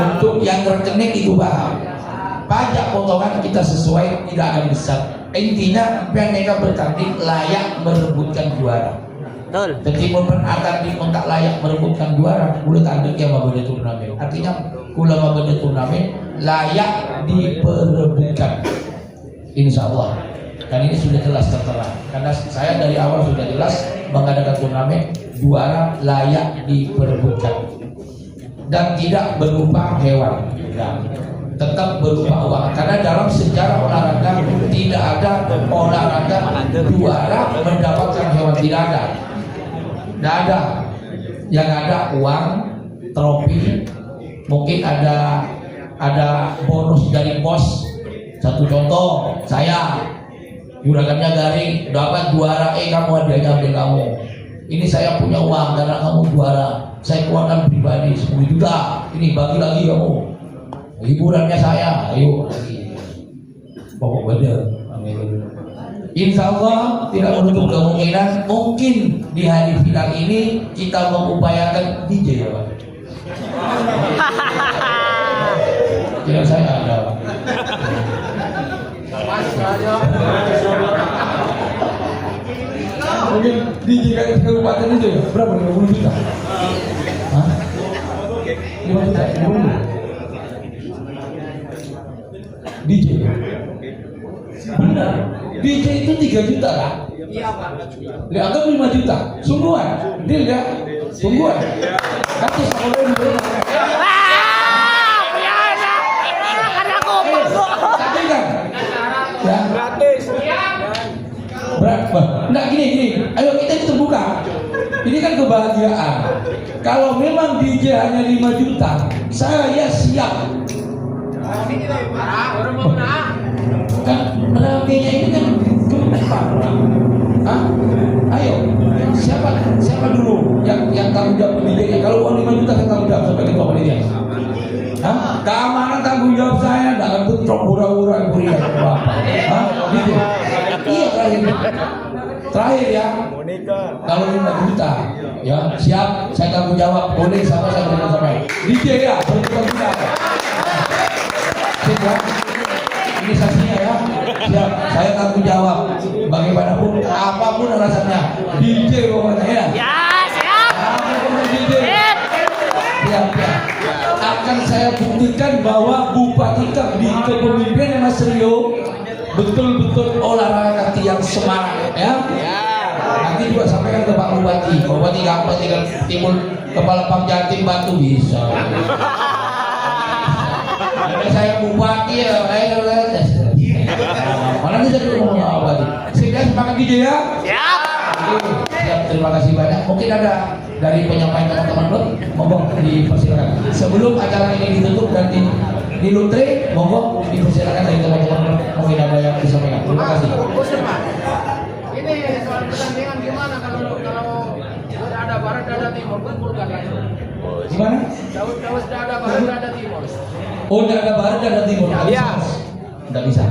Untuk yang rekening itu paham. Pajak potongan kita sesuai, tidak akan besar. Intinya mereka bertanding layak merebutkan juara. Jadi momen akan dikontak layak merebutkan juara, kulit tanding yang mabede turnamen. Artinya kula mabede turnamen layak diperebutkan. Insya Allah. Dan ini sudah jelas tertera. Karena saya dari awal sudah jelas mengadakan turnamen juara layak diperebutkan. Dan tidak berupa hewan. Dan tetap berupa uang. Karena dalam sejarah olahraga tidak ada olahraga juara mendapatkan hewan, tidak ada. Tidak ada. Yang ada uang, trofi, mungkin ada bonus dari bos. Satu contoh, saya juragannya Garing dapat juara, kamu hadiahnya ambil kamu. Ini saya punya uang karena kamu juara, saya keluarkan pribadi 10 juta. Ini bagi lagi kamu. Hiburannya saya, ayo lagi. Pokok beda. Insya Allah tidak menutup kemungkinan mungkin di hari final ini kita mengupayakan DJ ya Pak. Tidak saya ada. Mungkin DJ kabupaten itu ya berapa? 20 juta. 5 juta. DJ. Benar. DJ itu 3 juta kan? Iya Pak. Dianggap 5 juta. Sungguhan. Deal ya? Sungguhan. Nanti sekolah dulu. Tapi kan? Ya. Gratis. Berapa? Enggak gini. Ayo kita terbuka. Ini kan kebahagiaan. Kalau memang DJ hanya 5 juta, saya siap. Kan ramenya ini kan keempat. Hah? Ayo. Siapa dulu yang tanggung jawab DJ-nya? Kalau uang 5 juta saya tanggung jawab sebagai ketua panitia. Hah? Keamanan tanggung jawab saya, enggak akan bentrok pura-pura kuliah apa. Hah? Gitu. Iya terakhir ya. Kalau 5 juta, ya siap, saya tanggung jawab. Boleh sama saya sampai. DJ ya, berjuang kita. Siap ya. Ini saksinya ya. Siap, saya tanggung jawab. Bagaimanapun, apapun alasannya. DJ pokoknya ya. Ya, siap. Apapun DJ. Siap. Akan saya buktikan bahwa Bupati Kap di kepemimpinan Mas Rio betul-betul olahraga yang semangat ya. Nanti juga sampaikan ke Pak Bupati. Pak Bupati gampang tinggal timbul kepala Pam Jatim Batu bisa. Ada saya Bupati ya, mana bisa ngomong Pak Bupati. Sudah semangat DJ ya. Siap. Siap, terima kasih banyak. Mungkin ada dari penyampaian teman-teman klub, monggo dipersilakan. Sebelum acara ini ditutup dan dilutre, monggo dipersilakan dari teman-teman klub. Mungkin ada yang disampaikan. Terima kasih. Ini soal pertandingan gimana kalau udah ada barat ada timur kan bukan lagi. Gimana? Daud sudah ada barat ada timur. Oh, tidak ada barat, tidak ada timur. Iya. Tidak bisa.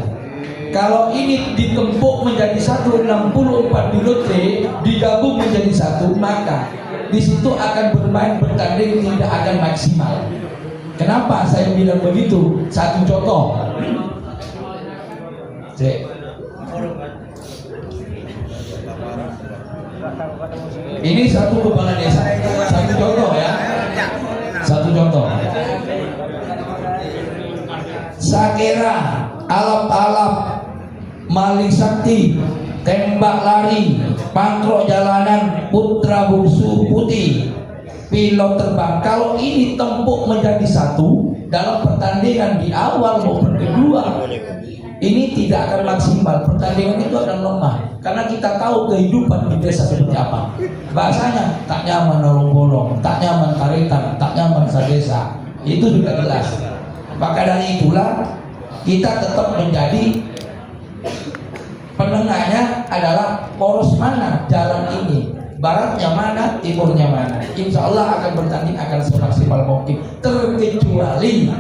Kalau ini ditempuk menjadi 164 dilutre, digabung menjadi satu, maka di situ akan bertanding tidak akan maksimal. Kenapa saya bilang begitu? Satu contoh. Cek. Ini satu kepala desa. Satu contoh ya. Satu contoh. Sakera, alap-alap, maling sakti, tembak lari, pangkrok jalanan, putra bungsu putih, pilot terbang. Kalau ini tempuk menjadi satu dalam pertandingan di awal maupun kedua, ini tidak akan maksimal. Pertandingan itu akan lemah karena kita tahu kehidupan di desa seperti apa. Bahasanya tak nyaman nolong bolong, tak nyaman karetan, tak nyaman sadesa. Itu sudah jelas. Maka dari itulah kita tetap menjadi penengahnya adalah poros mana jalan ini, baratnya mana, timurnya mana. Insya Allah akan bertanding akan semaksimal mungkin, terkecuali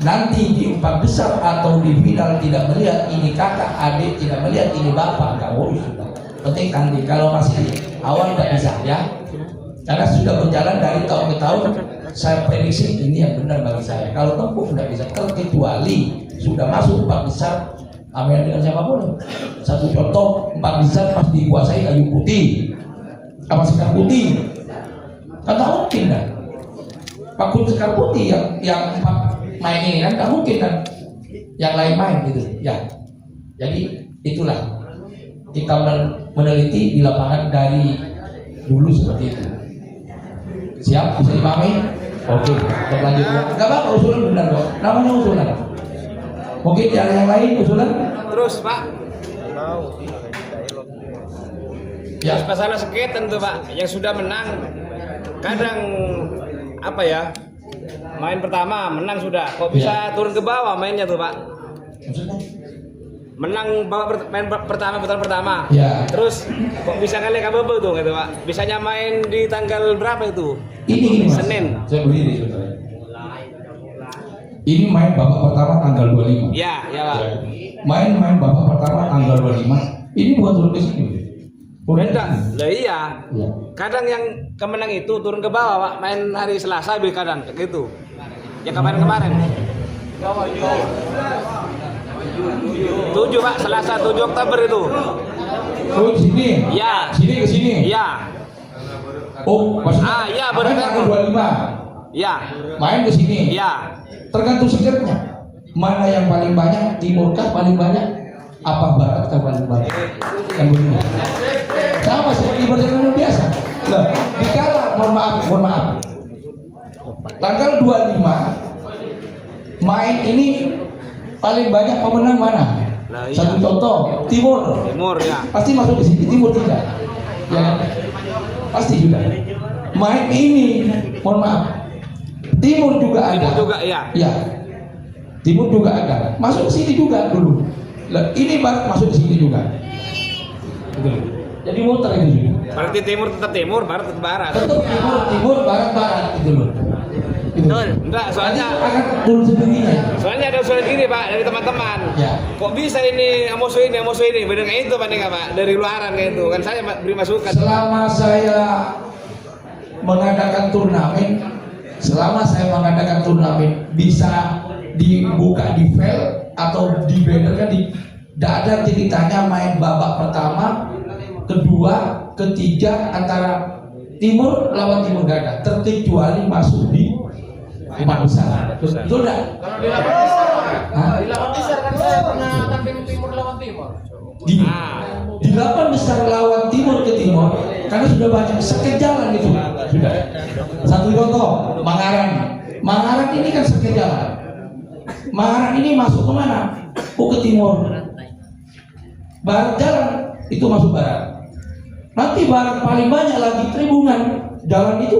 nanti di 4 besar atau di final tidak melihat ini kakak, adik, tidak melihat ini bapak, nggak boleh. Penting tanding. Kalau masih awal nggak bisa ya, karena sudah berjalan dari tahun ke tahun. Saya prediksi ini yang benar bagi saya. Kalau tempuh nggak bisa, terkecuali sudah masuk 4 besar. Amin dengan siapapun. Satu contoh 4 besar pas dikuasai kayu putih, apa sekar putih, kan tak mungkin kan? Pakun sekar putih yang 4 main ini kan tak mungkin kan? Yang lain main gitu ya. Jadi itulah kita meneliti di lapangan dari dulu seperti itu. Siap, bisa dipahami? Oke, kita lanjut ya. Gak apa-apa, usulan benar kok. Namanya usulan. Mungkin ada yang lain usulan? Terus Pak. Ya. Masalah seketan tuh Pak, yang sudah menang kadang apa ya? Main pertama menang sudah, kok bisa turun ke bawah mainnya tuh Pak? Menang main putaran pertama. Ya. Terus kok bisa kali kabel tuh gitu Pak? Bisanya main di tanggal berapa itu? Ini Mas. Senin. Saya berdiri sebentar. Ini main babak pertama tanggal 25. Ya Pak. Main babak pertama tanggal 25. Ini bukan turun ke sini. Beda. Lah iya. Ya. Kadang yang kemenang itu turun ke bawah Pak, main hari Selasa kadang gitu. Yang kemarin-kemarin. 7 Pak, Selasa 7 Oktober itu. Oh, di sini. Iya. Sini ke sini. Iya. Oh, maksudnya Iya main benar. tanggal 25. Iya. main ke sini. Iya. Tergantung sekiranya. Mana yang paling banyak, timur kah paling banyak? Apa barat kah paling banyak? Kan begitu. Sama seperti perjalanan biasa. Nah, dikala mohon maaf. Tanggal 25 main ini paling banyak pemenang mana? Nah, iya. Satu contoh, timur. Timur ya. Pasti masuk di sini, timur tidak. Ya, pasti juga. Main ini, mohon maaf, timur juga ada. Timur juga iya. Ya, timur juga ada. Masuk ke sini juga dulu. Lah, ini barat masuk ke sini juga. Gitu. Jadi muter itu juga. Berarti timur tetap timur, barat tetap barat. Tetap timur, barat gitu loh. Gitu. Enggak, soalnya Akan dulu sendirinya. ada usulan gini Pak dari teman-teman. Ya. Kok bisa ini emosi ini, bener nggak itu Pak nggak Pak? Dari luaran kayak itu kan saya beri masukan. Selama saya mengadakan turnamen, bisa dibuka di file atau di banner kan tidak ada ceritanya main babak pertama, kedua, ketiga antara timur lawan timur gak ada, terkecuali masuk di 4 besar. Betul enggak? Kalau di lawan besar, di lawan besar kan saya pernah tanding timur lawan timur. Gini, di 8 besar lawan timur ke timur, karena sudah banyak sekejalan itu sudah. Satu contoh, Mangaran ini kan sekejalan. Mangaran ini masuk ke mana? Ke timur. Barat jalan itu masuk barat. Nanti barat paling banyak lagi Tribungan jalan itu,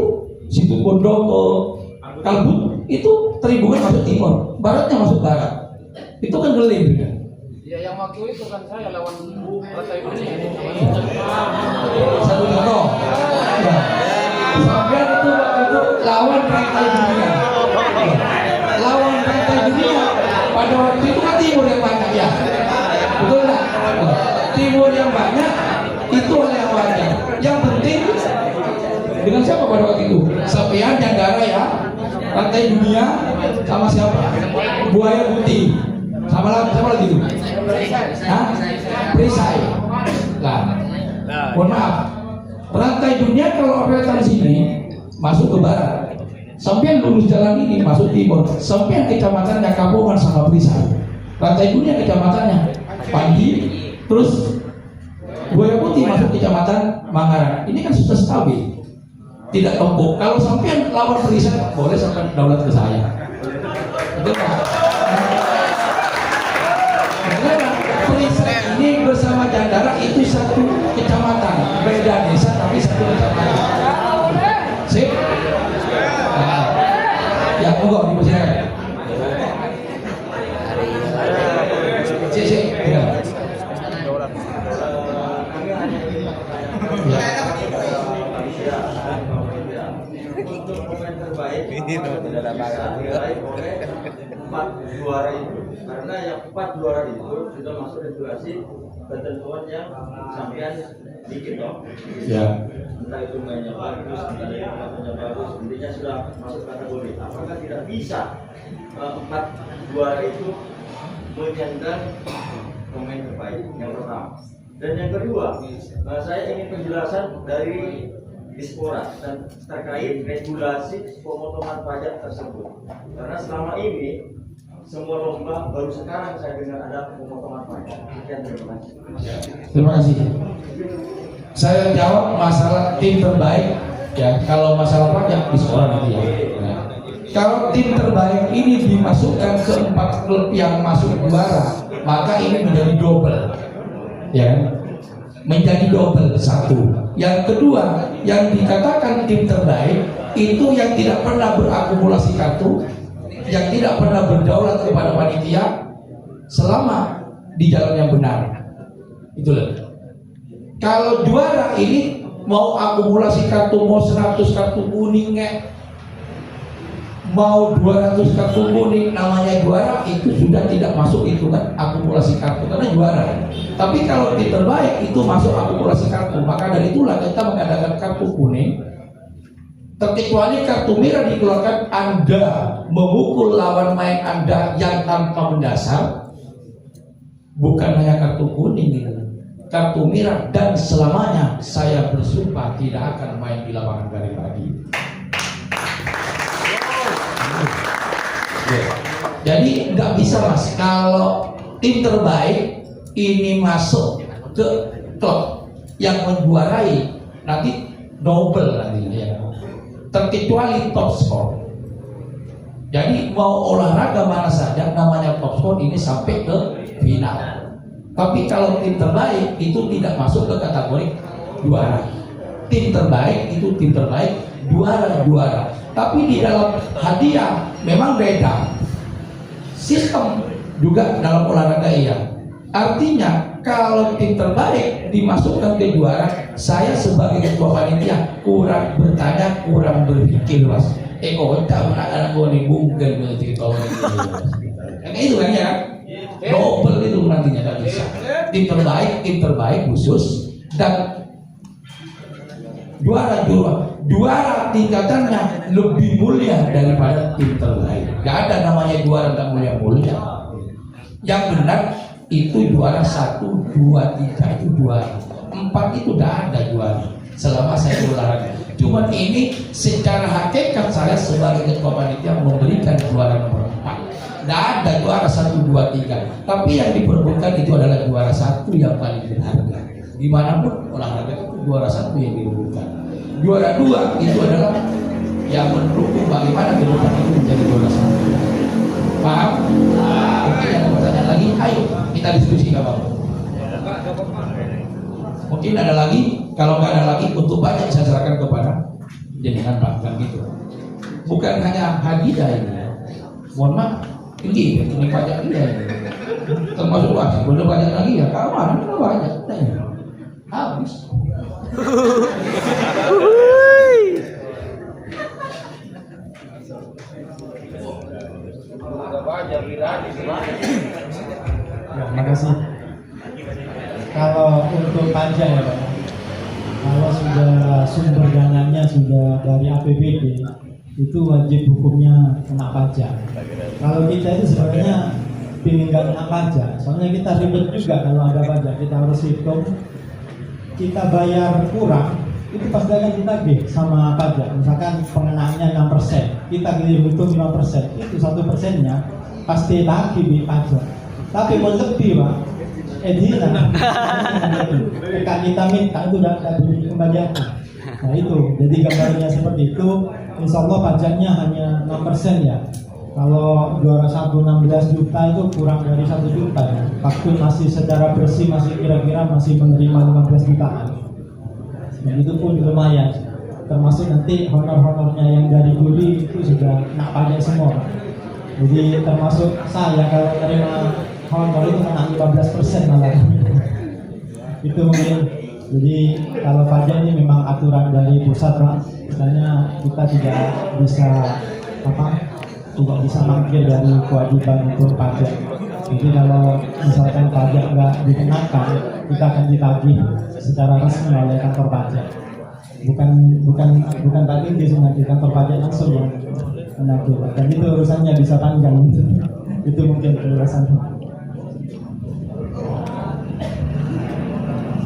situ Pondoko, Kalbut itu Tribungan masuk timur, baratnya masuk barat. Itu kan gelim kan? Ya yang waktu itu kan saya lawan Rantai Dunia. Satu contoh, ya. Sampai itu waktu itu lawan Rantai Dunia. Lawan Rantai Dunia pada waktu itu kan timur yang banyak ya, betul nggak? Timur yang banyak itu oleh yang banyak. Yang penting dengan siapa pada waktu itu? Sampean Jandara ya, Rantai Dunia sama siapa? Buaya Putih. Sama lagi itu? Hah? Perisai. Nah, mohon maaf. Rantai Dunia kalau operan sini masuk ke barat. Sampean lurus jalan ini masuk timur. Sampean kecamatannya Kapongan sama Perisai. Rantai Dunia kecamatannya Pandi. Terus Buaya Putih masuk kecamatan Mangaran. Ini kan sudah stabil. Tidak tombok. Kalau sampean lawan Perisai boleh sampai daulat ke saya. Betul Pak? Perisai ini bersama Jandara itu satu kecamatan, beda desa tapi satu kecamatan. Sip? Nah, ya monggo dipersilakan. Sip. Ya. Untuk pemain terbaik empat juara itu, karena yang 4 juara itu sudah masuk regulasi ketentuan yang sampean bikin dong. Ya. Entah itu mainnya bagus, entah itu mainnya bagus, intinya sudah masuk kategori. Apakah tidak bisa 4 juara itu menyanyikan pemain terbaik yang pertama? Dan yang kedua, saya ingin penjelasan dari Dispora dan terkait regulasi pemotongan pajak tersebut. Karena selama ini semua lomba baru sekarang saya dengar ada pemotongan pajak. Sekian, terima kasih. Terima kasih. Saya jawab masalah tim terbaik ya. Kalau masalah pajak di sekolah nanti ya. Nah, kalau tim terbaik ini dimasukkan ke 4 klub yang masuk juara, maka ini menjadi double, ya. Menjadi double satu. Yang kedua, yang dikatakan tim terbaik itu yang tidak pernah berakumulasi kartu, yang tidak pernah berdaulat kepada panitia selama di jalan yang benar. Itulah. Kalau juara ini mau akumulasi kartu, mau 100 kartu kuning, mau 200 kartu kuning, namanya juara, itu sudah tidak masuk itu kan akumulasi kartu karena juara. Tapi kalau tim terbaik itu masuk akumulasi kartu, maka dari itulah kita mengadakan kartu kuning. Terkecuali kartu merah dikeluarkan Anda memukul lawan main Anda yang tanpa mendasar, bukan hanya kartu kuning gitu. Kartu merah, dan selamanya saya bersumpah tidak akan main di lapangan Gari lagi. Jadi nggak bisa Mas, kalau tim terbaik ini masuk ke klub yang menjuarai nanti double nanti ya. Terkecuali top score. Jadi mau olahraga mana saja namanya top score ini sampai ke final. Tapi kalau tim terbaik itu tidak masuk ke kategori juara. Tim terbaik itu tim terbaik juara. Tapi di dalam hadiah memang beda. Sistem juga dalam olahraga iya. Artinya kalau tim terbaik dimasukkan ke juara, saya sebagai ketua panitia kurang bertanya, kurang berpikir Mas. Tahu anak gue nih bukan berarti kalau kayak itu kan ya. Double itu nantinya nggak bisa. Tim terbaik khusus dan juara tingkatannya lebih mulia daripada tim terbaik. Gak ada namanya juara tak mulia. Yang benar itu juara 1, 2, 3 itu juara. 4 itu tidak ada juara selama saya olahraga. Cuman ini secara hakikat saya sebagai ketua panitia memberikan juara nomor 4. Tidak ada juara 1, 2, 3. Tapi yang diperebutkan itu adalah juara 1 yang paling berharga. Dimanapun olahraga itu juara 1 yang diperebutkan. Juara 2 itu adalah yang mendukung bagaimana ke depan itu menjadi juara 1. Paham? Mungkin ada pertanyaan lagi, ayo kita diskusi kawan. Mungkin ada lagi, kalau nggak ada lagi untuk banyak saya serahkan kepada jenengan Pak, kan gitu. Bukan hanya hadiah ini, mohon maaf, ini pajak dia ini. Termasuk wajib, boleh banyak lagi ya, kawan, banyak, habis. Ya, makasih. Kalau untuk pajak ya Pak, kalau sudah sumber dananya sudah dari APBD, itu wajib hukumnya kena pajak. Kalau kita itu sebenarnya ingin nggak kena pajak, soalnya kita ribet juga kalau ada pajak, kita harus hitung, kita bayar kurang, itu pasti akan ditagih sama pajak. Misalkan pengenaannya 6%, kita hitung 5%, itu 1%-nya pasti lagi di pajak. Tapi mau lebih Pak, kan kita minta itu udah dikembalikan. Nah itu, jadi gambarnya seperti itu. Insya Allah pajaknya hanya 6% ya. Kalau juara 16 juta itu kurang dari 1 juta ya. Waktu masih secara bersih masih kira-kira masih menerima 15 jutaan. Begitu pun lumayan. Termasuk nanti honor-honornya yang dari juri itu sudah kena pajak semua. Jadi termasuk saya kalau terima honor itu kena 15% malah. Itu mungkin. Jadi kalau pajak ini memang aturan dari pusat Pak. Misalnya kita tidak bisa tidak bisa mangkir dari kewajiban untuk pajak. Jadi kalau misalkan pajak nggak dikenakan, kita akan ditagih secara resmi oleh kantor pajak. Bukan tadi di sini kantor pajak langsung yang menagih. Dan itu urusannya bisa panjang. Itu mungkin penjelasan.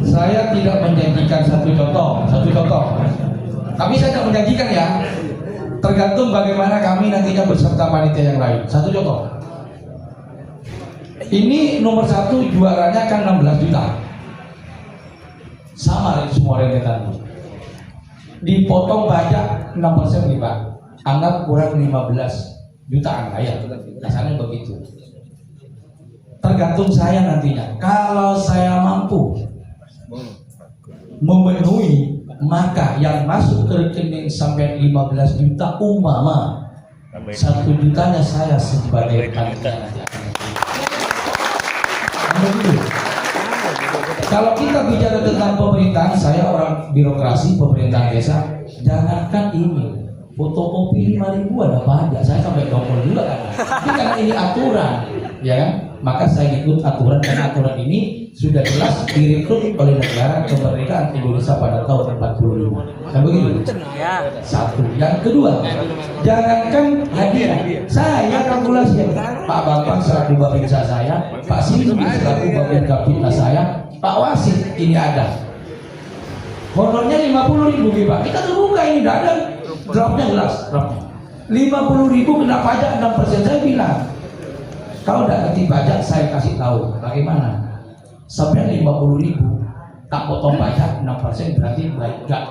Saya tidak menjanjikan satu contoh. Tapi saya tidak menjanjikan ya. Tergantung bagaimana kami nantinya beserta panitia yang lain. Satu contoh. Ini nomor 1 juaranya kan 16 juta. Sama dari semua rentetan. Dipotong pajak 6% nih Pak. Anggap kurang 15 jutaan ya. Rasanya begitu. Tergantung saya nantinya. Kalau saya mampu memenuhi, maka yang masuk ke rekening sampai 15 juta umpama 1 jutanya saya sebagai panitia. Kalau kita bicara tentang pemerintahan, saya orang birokrasi pemerintahan desa, jangankan ini fotokopi 5.000 ada pajak, saya sampai dokter juga kan. Tapi karena ini aturan, ya kan? Maka saya ikut aturan, dan aturan ini sudah jelas direkrut oleh negara kemerdekaan Indonesia pada tahun 45. Nah begitu. Satu. Yang kedua, jangankan hadiah, saya kalkulasi Pak Bambang selaku Babinsa saya, Pak Sindi selaku Babin Kapitna saya, Pak Wasit ini ada. Honornya 50.000 Pak. Kita terbuka ini, tidak ada draftnya jelas. 50.000 kena pajak 6%. Saya bilang, kalau tidak ngerti pajak saya kasih tahu bagaimana. Sampai 50.000 tak potong pajak 6%, berarti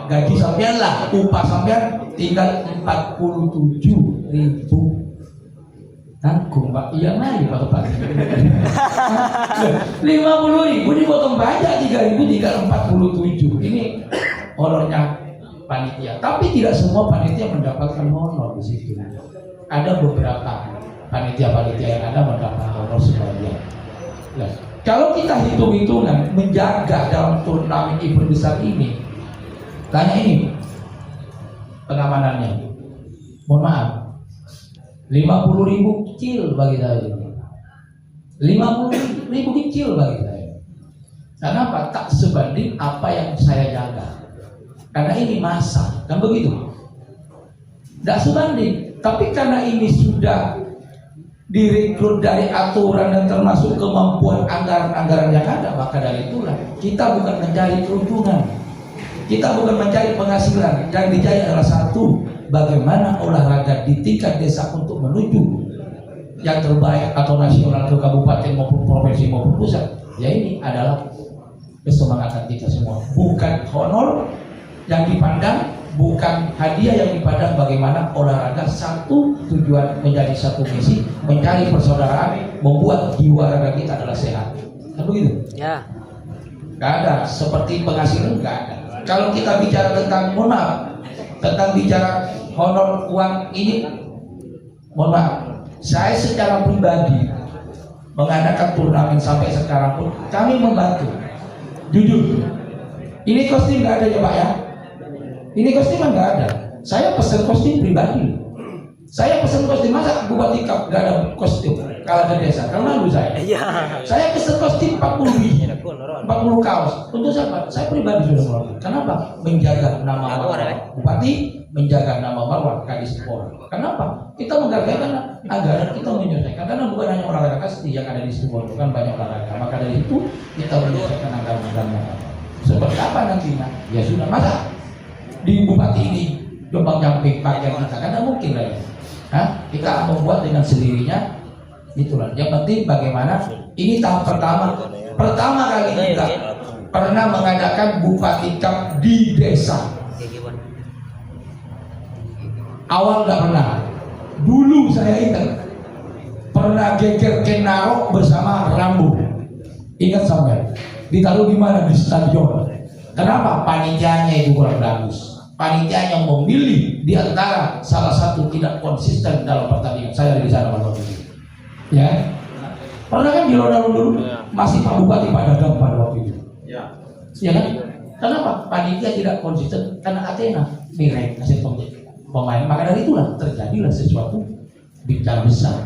gaji sampean lah, upah sampean tinggal 47.000. Nanggung Pak, iya mari Pak Tepat. 50.000 dipotong pajak 3.000 tinggal 47. Ini honornya panitia. Tapi tidak semua panitia mendapatkan honor di situ. Ada beberapa panitia-panitia yang ada mendapat honor sebagian. Nah, kalau kita hitung-hitungan menjaga dalam turnamen event besar ini, tanya ini pengamanannya. Mohon maaf, 50.000 kecil bagi saya. 50.000 kecil bagi saya. Kenapa? Tak sebanding apa yang saya jaga. Karena ini masa, kan begitu? Tidak sebanding. Tapi karena ini sudah direkrut dari aturan dan termasuk kemampuan anggaran-anggaran yang ada, maka dari itulah kita bukan mencari keuntungan, kita bukan mencari penghasilan. Yang dicari adalah satu, bagaimana olahraga di tingkat desa untuk menuju yang terbaik atau nasional ke kabupaten maupun provinsi maupun pusat. Ya ini adalah kesemangatan kita semua, bukan honor yang dipandang, bukan hadiah yang dipandang. Bagaimana olahraga satu tujuan, menjadi satu misi, mencari persaudaraan, membuat jiwa raga kita adalah sehat. Kan begitu? Ya. Gak ada seperti penghasilan, gak ada. Kalau kita bicara tentang, mohon maaf, tentang bicara honor uang ini, mohon maaf, saya secara pribadi mengadakan turnamen sampai sekarang pun kami membantu. Jujur, ini kostum gak ada ya Pak ya? Ini kostum nggak ada. Saya pesan kostum pribadi. Saya pesan kostum, masa Bupati Kap nggak ada kostum kalau ke desa? Karena malu saya. Saya pesan kostum 40 biji, 40 kaos. Untuk siapa? Saya pribadi sudah melakukan. Kenapa? Menjaga nama marwah Bupati, menjaga nama marwah Kadis Polri. Kenapa? Kita menghargai karena anggaran kita menyelesaikan. Karena bukan hanya olahraga kasti yang ada di Situbondo, kan banyak olahraga. Maka dari itu kita menyelesaikan anggaran-anggaran. Seperti apa nantinya? Ya sudah, masa di Bupati ini Jombang Jamping pakai kita, karena mungkin lah ya. Kita membuat dengan sendirinya, itulah. Yang penting bagaimana ini tahap pertama kali kita pernah mengadakan Bupati Cup di desa. Awal nggak pernah. Dulu saya ingat pernah geger Kenaro bersama Rambu. Ingat sampai ditaruh di mana? Di stadion. Kenapa? Panitianya itu kurang bagus. Panitia yang memilih di antara salah satu tidak konsisten dalam pertandingan. Saya di sana waktu itu. Ya. Pernah kan di Lodang dulu masih Pak Bupati Pak Dadang pada waktu itu. Ya. Ya kan? Kenapa? Panitia tidak konsisten karena Athena nilai kasih pemain. Maka dari itulah terjadilah sesuatu bicara besar.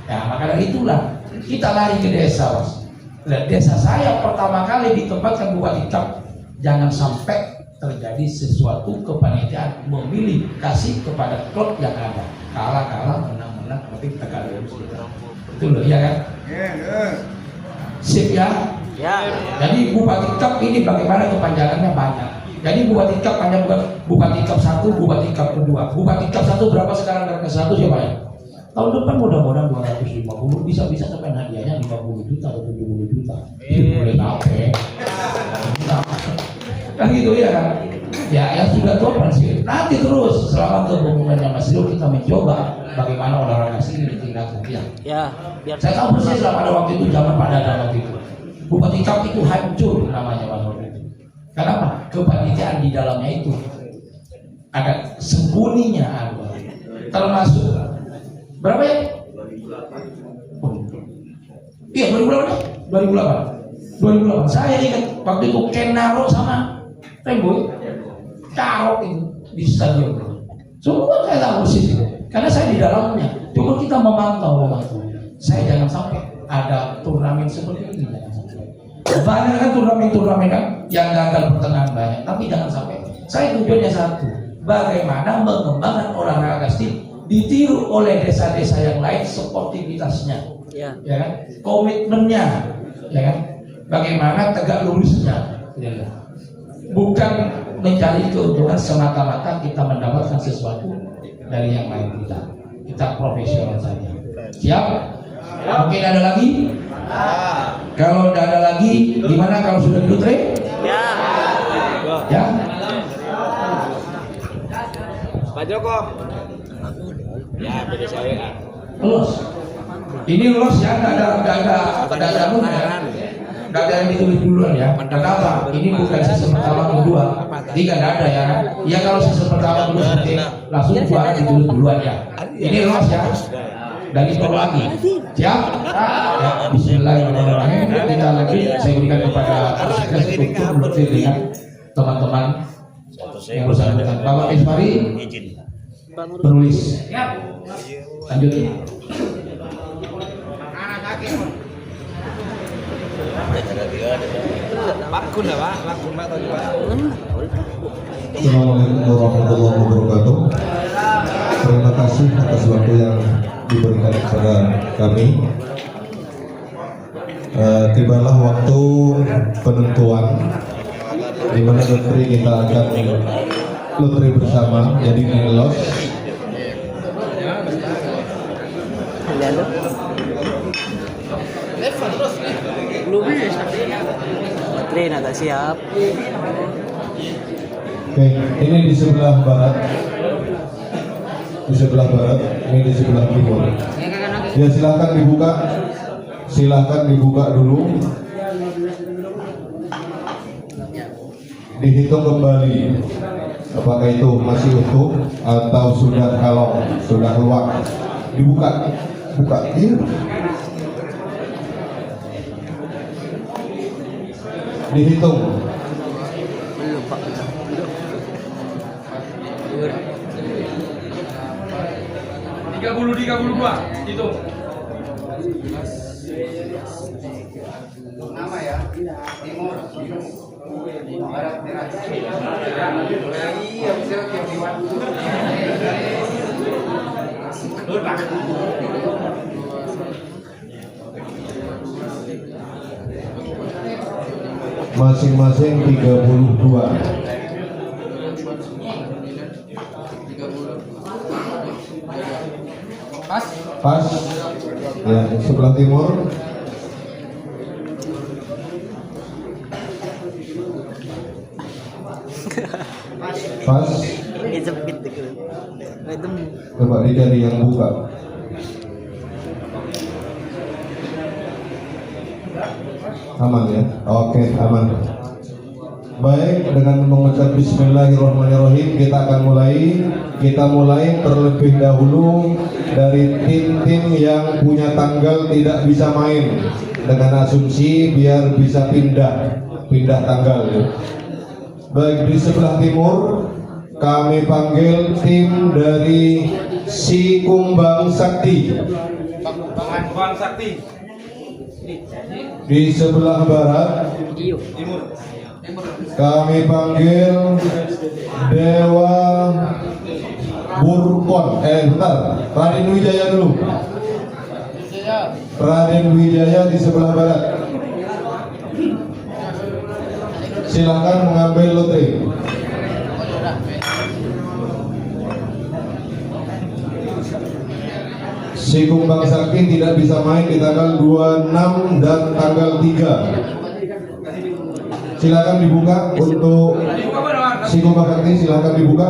Ya, maka dari itulah kita lari ke desa, Mas. Dan desa saya pertama kali ditempatkan Bupati Cup. Jangan sampai terjadi sesuatu kepanitiaan memilih kasih kepada klub yang ada, kalah menang tapi tegak lurus. Betul ya kan? Sip ya. Jadi Bupati Cup ini bagaimana kepanjangannya banyak. Jadi Bupati Cup hanya bukan Bupati Cup 1, Bupati Cup 2. Bupati Cup 1 berapa sekarang dari ke 1 siapa ya? Tahun depan mudah-mudahan 250, bisa sampai hadiahnya 50 juta atau 70 juta. Boleh tape. Kan gitu ya kan? Ya sudah tua pensiun. Nanti terus selama kepemimpinannya Mas Rio kita mencoba bagaimana olahraga ini ditingkatkan. Ya. Saya tahu persis lah pada waktu itu zaman Pak Dadang waktu itu. Bupati Cup itu hancur namanya waktu itu. Kenapa? Kepanitiaan di dalamnya itu ada sembunyinya ada. Termasuk berapa ya? Iya 2008. Saya ingat waktu itu Kenaro sama Remboy Carok itu di stadion. Semua saya tahu persis itu. Karena saya di dalamnya. Cuma kita memantau. Saya jangan sampai ada turnamen seperti ini. Jangan sampai. Banyak kan turnamen kan yang gagal pertengahan banyak. Tapi jangan sampai. Saya tujuannya satu. Bagaimana mengembangkan olahraga kasti ditiru oleh desa-desa yang lain sportivitasnya. Ya kan? Komitmennya. Ya kan? Bagaimana tegak lurusnya. Ya. Bukan mencari keuntungan semata-mata kita mendapatkan sesuatu dari yang lain kita. Kita profesional saja. Siap? Mungkin ada lagi? Kalau tidak ada lagi, gimana kalau sudah di lotre? Ya. Pak Joko. Ya, beda saya. Lolos. Ini lolos ya, nggak ada nomor ya. Nggak ada yang ditulis duluan ya. Kenapa? Ini bukan season pertama kedua, tiga nggak ada ya. Ya kalau season pertama kedua seperti langsung juara ditulis duluan ya. Ini lolos ya. Dari sekolah lagi. Siap? Ya, bismillahirrahmanirrahim. Kita lagi saya berikan kepada Asisten untuk berarti dengan teman-teman yang bersangkutan. Bapak Ismari penulis. Lanjut. Pak Kun ya Pak, Pak Kun Pak tadi Pak. Assalamualaikum warahmatullahi wabarakatuh. Terima kasih atas waktu yang diberikan kepada kami. Tibalah waktu penentuan di mana lotre kita akan lotre bersama, jadi nilos. Train agak siap. Oke, ini di sebelah barat, ini di sebelah timur. Ya silahkan dibuka dulu. Dihitung kembali, apakah itu masih utuh atau sudah kalong, sudah keluar. Buka. Iya. Dihitung. Tiga puluh dua itu. Nama ya, timur, barat, timur. Iya, bisa tiap lewat. Masing-masing 32. Pas. Ya, sebelah timur. Pas. Coba dicari yang buka. Aman ya? Oke, aman. Baik, dengan mengucap bismillahirrahmanirrahim kita akan mulai. Kita mulai terlebih dahulu dari tim-tim yang punya tanggal tidak bisa main, dengan asumsi biar bisa pindah tanggal ya. Baik, di sebelah timur kami panggil tim dari Si Kumbang Sakti. Bang Sakti. Di sebelah barat kami panggil Dewa Burkon. Bentar, Raden Wijaya dulu. Raden Wijaya di sebelah barat. Silakan mengambil lotre. Si Kumbang Sakti tidak bisa main di tanggal 26 dan tanggal 3. Silakan dibuka untuk Si Kumbang Sakti, silakan dibuka.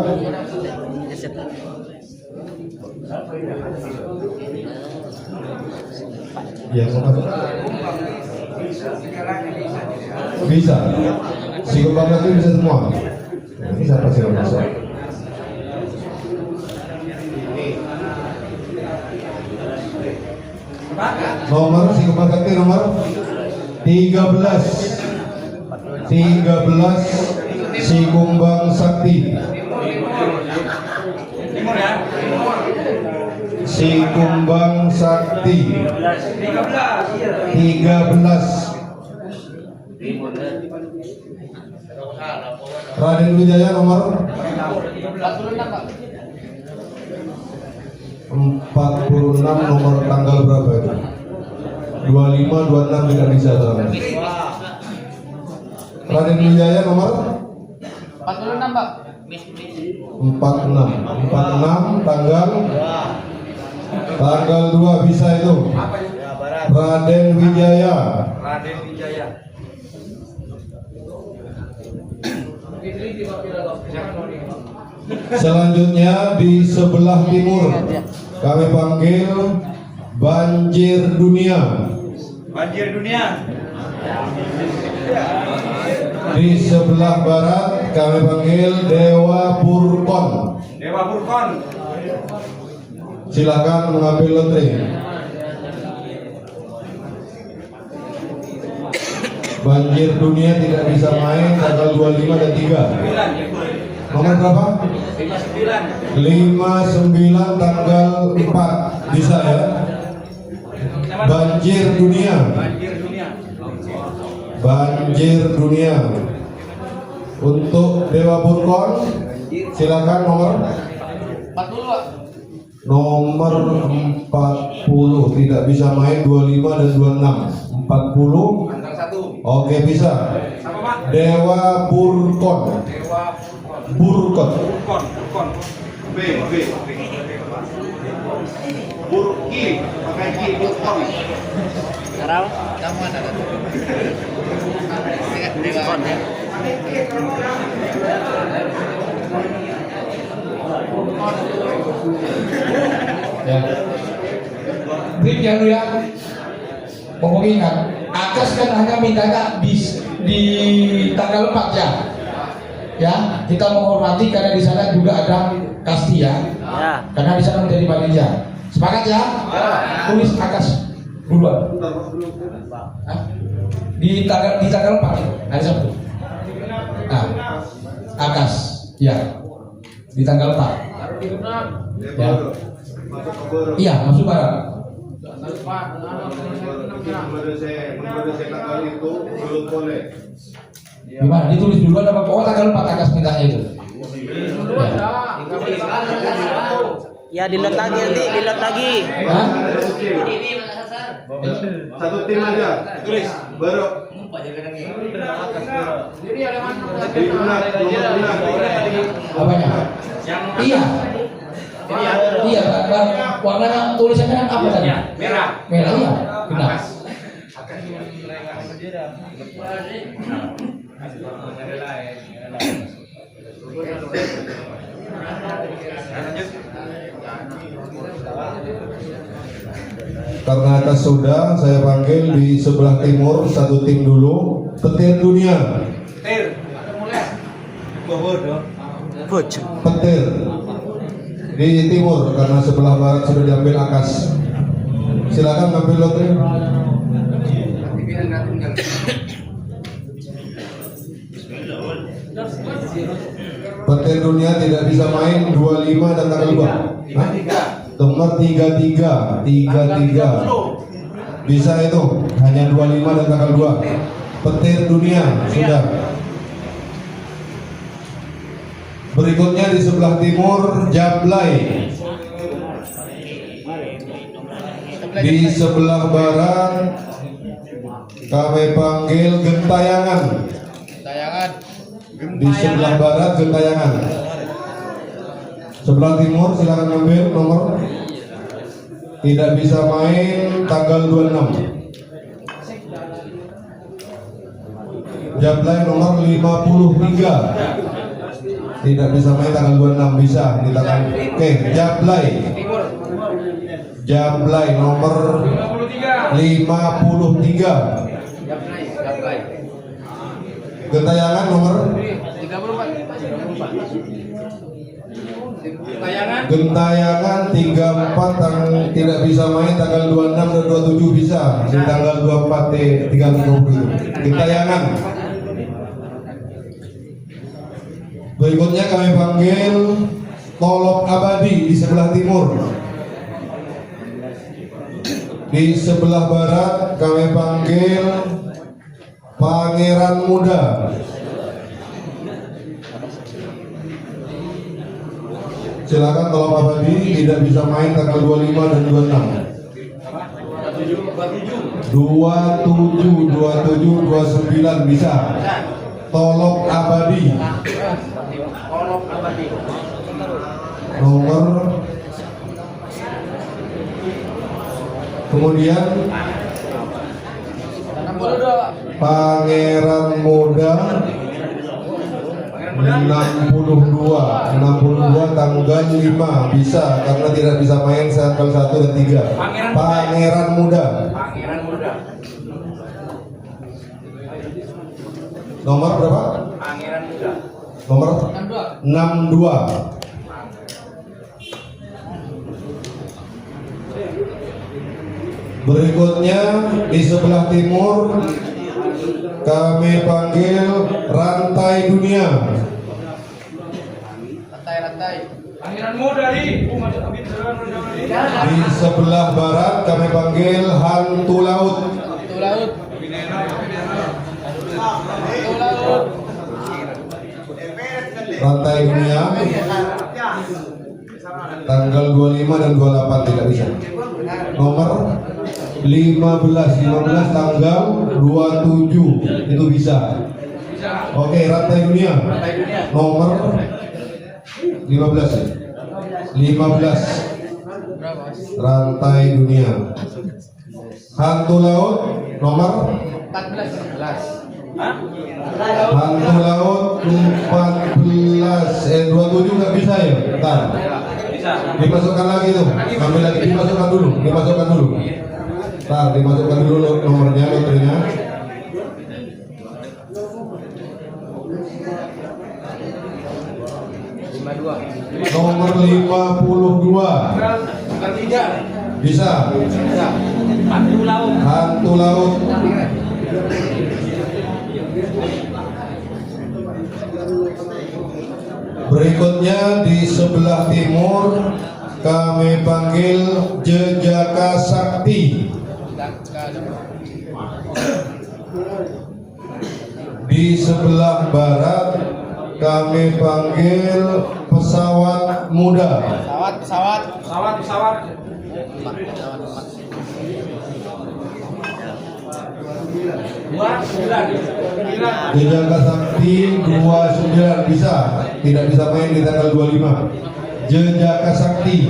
Ya, bisa. Si Kumbang Sakti bisa semua. Ini siapa sih yang bisa? Nomor Si Kumbang Sakti nomor 13 Si Kumbang Sakti. Si Kumbang Sakti 13. Raden Wijaya nomor 46 nomor tanggal berapa itu? 25, 26 tidak bisa soalnya. Raden Wijaya nomor 46, Pak. 46 tanggal 2 bisa itu. Raden Wijaya. Selanjutnya di sebelah timur kami panggil Banjir Dunia. Di sebelah barat kami panggil Dewa Burkon. Silakan mengambil lotre. Banjir Dunia tidak bisa main tanggal 25 dan 3. Nomor berapa? 59 tanggal 4 bisa ya. Banjir Dunia. Untuk Dewa Burkon silakan nomor 40 tidak bisa main 25 dan 26. 40 oke bisa. Dewa Burkon. Burki, pakai ki Burkon. Karau. Diskon ya. Ya. Break ya lu ya. Pokoknya ingat, Akas kan hanya mintanya di tanggal 4 ya. Ya, kita menghormati karena di sana juga ada Kasti ya. Ya. Karena di sana menjadi panitia. Sepakat ya? Tulis Akas duluan. Hah? Di tanggal 4 hari Sabtu. Nah, Akas ya. Di tanggal 4. Ya. Iya, masuk barang. Gimana? Ditulis duluan apa? Oh, tanggal 4 Akas mintanya itu. Ya dilihat lagi nanti, dilihat lagi. Hah? Satu tim aja. Tulis. Baru. Apanya? Iya. Iya, warna tulisannya apa tadi? Merah. Merah iya. Benar. Karena atas sudah, saya panggil di sebelah timur satu tim dulu. Petir Dunia. Petir di timur karena sebelah barat sudah diambil Akas. Silakan ambil lotre. Petir Dunia tidak bisa main 25 dan tanggal 2. Hah? Nomor 33 bisa itu hanya 25 dan tanggal 2. Petir Dunia sudah. Berikutnya di sebelah timur Jablay. Di sebelah barat kami panggil Gentayangan. Di sebelah barat Gentayangan. Sebelah timur silakan ambil nomor. Tidak bisa main tanggal 26. Jablay nomor 53. Tidak bisa main tanggal 26 bisa di tanggal. Oke, Jablay nomor 53. Gentayangan nomor 34. Gentayangan 34 tidak bisa main tanggal 26 dan 27 bisa di tanggal 24 330. Gentayangan. Berikutnya kami panggil Tolok Abadi di sebelah timur. Di sebelah barat kami panggil Pangeran Muda. Silakan Tolok Abadi tidak bisa main tanggal 25 dan 26. 27, 29 bisa. Tolok Abadi. Tolong abadi. Nomor. Kemudian Pangeran Muda 62 tanggal 5 bisa karena tidak bisa main tanggal 1 dan 3. Pangeran Muda. Pangeran muda. Nomor berapa? Pangeran muda. Nomor 62. Berikutnya di sebelah timur kami panggil Rantai Dunia. Rantai. Pangeran muda nih. Di sebelah barat kami panggil Hantu Laut. Laut. Rantai Dunia tanggal 25 dan 28 tidak bisa. Nomor 15 tanggal 27 itu bisa. Oke, Rantai Dunia nomor 15 ya. 15 Rantai Dunia. Hantu Laut nomor 14. Hantu Laut 14 27 nggak bisa ya? Bentar. Dimasukkan lagi tuh. Ambil lagi, dimasukkan dulu. Bentar, dimasukkan dulu nomornya, lotrinya. Nomor 52. Bisa. Hantu Laut. Berikutnya di sebelah timur kami panggil Jejaka Sakti. Di sebelah barat kami panggil Pesawat Muda. Pesawat. Jejaka Sakti 29 bisa, tidak bisa main di tanggal 25. Jejaka Sakti.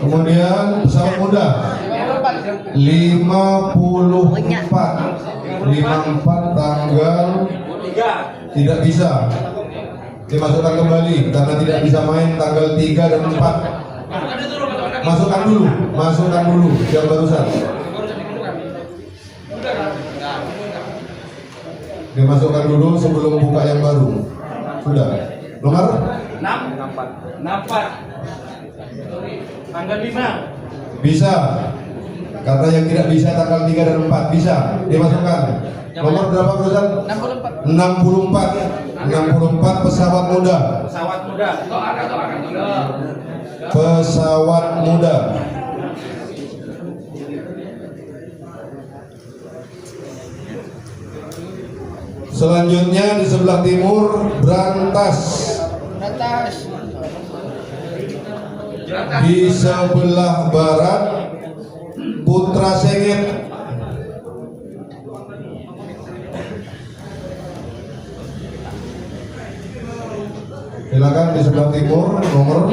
Kemudian Pesawat Muda 54 tanggal 3 tidak bisa. Dimasukkan kembali karena tidak bisa main tanggal 3 dan 4. Masukkan dulu yang barusan. Dimasukkan dulu sebelum buka yang baru. Sudah. Nomor 64. Tanggal 5. bisa. Karena yang tidak bisa tanggal 3 dan 4 bisa dimasukkan. Nomor berapa barusan? 64 Pesawat Muda. Pesawat Muda. Selanjutnya di sebelah timur Brantas. Di sebelah barat Putra Sengit. Silakan di sebelah timur nomor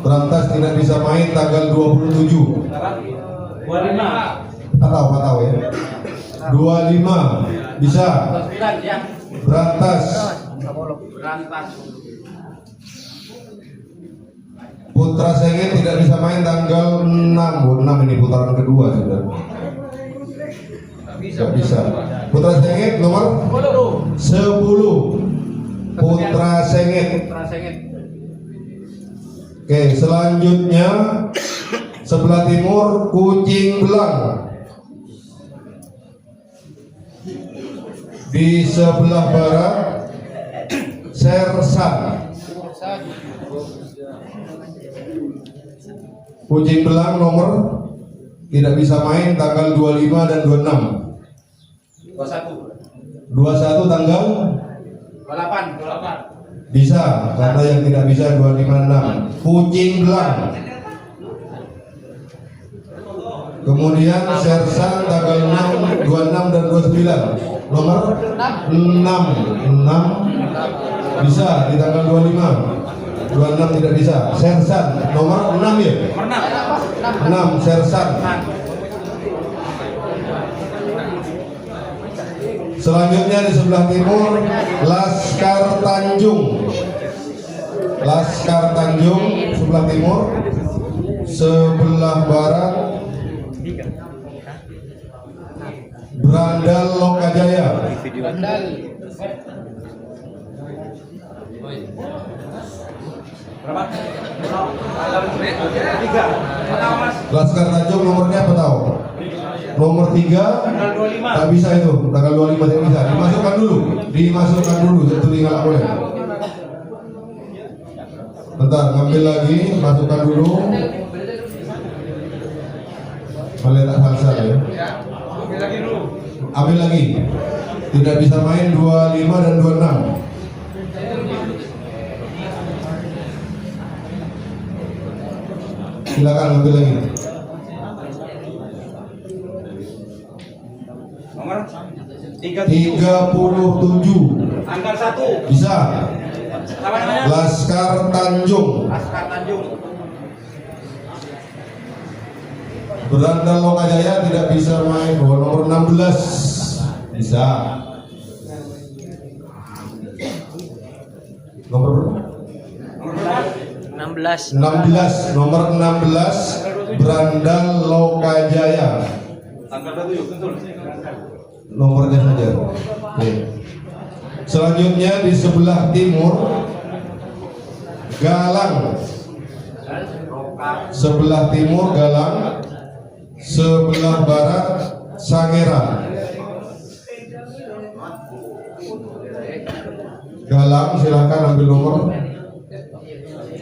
Brantas tidak bisa main tanggal 27. 25. Tahu ya. 25 bisa. Brantas. Putra Sengit tidak bisa main tanggal 6 ini putaran kedua sudah. Tidak bisa. Putra Sengit nomor 10. Putra Sengit. Oke, selanjutnya sebelah timur Kucing Belang. Di sebelah barat Sersan. Kucing Belang nomor tidak bisa main tanggal 25 dan 26. 21 tanggal 28. Bisa, karena yang tidak bisa 256. Kucing belang. Kemudian Sersan tanggal 6, 26 dan 29. Nomor 6 bisa di tanggal 25. 26 tidak bisa. Sersan nomor 6 ya? 6 Sersan. Selanjutnya di sebelah timur Laskar Tanjung. Laskar Tanjung sebelah timur. Sebelah barat Brandal Lokajaya. Laskar Tanjung nomornya apa tahu? Nomor 3 tak bisa itu, tanggal 25 tidak bisa. Dimasukkan dulu, itu nggak boleh. Bentar, ngambil lagi, masukkan dulu. Meletak salsa ya. Ambil lagi. Tidak bisa main 25 dan 26. Silakan ambil lagi. Nomor 37. tanggal 1. Bisa. Apa namanya? Laskar Tanjung. Laskar Tanjung. Berandal Lokajaya tidak bisa main. Nomor 16 bisa. Nomor 16. 16. Nomor 16 Berandal Lokajaya. Tanggal 7 betul. Nomornya saja. Oke. Selanjutnya di sebelah timur Galang. Sebelah timur Galang. Sebelah barat Sagera. Galang silakan ambil nomor.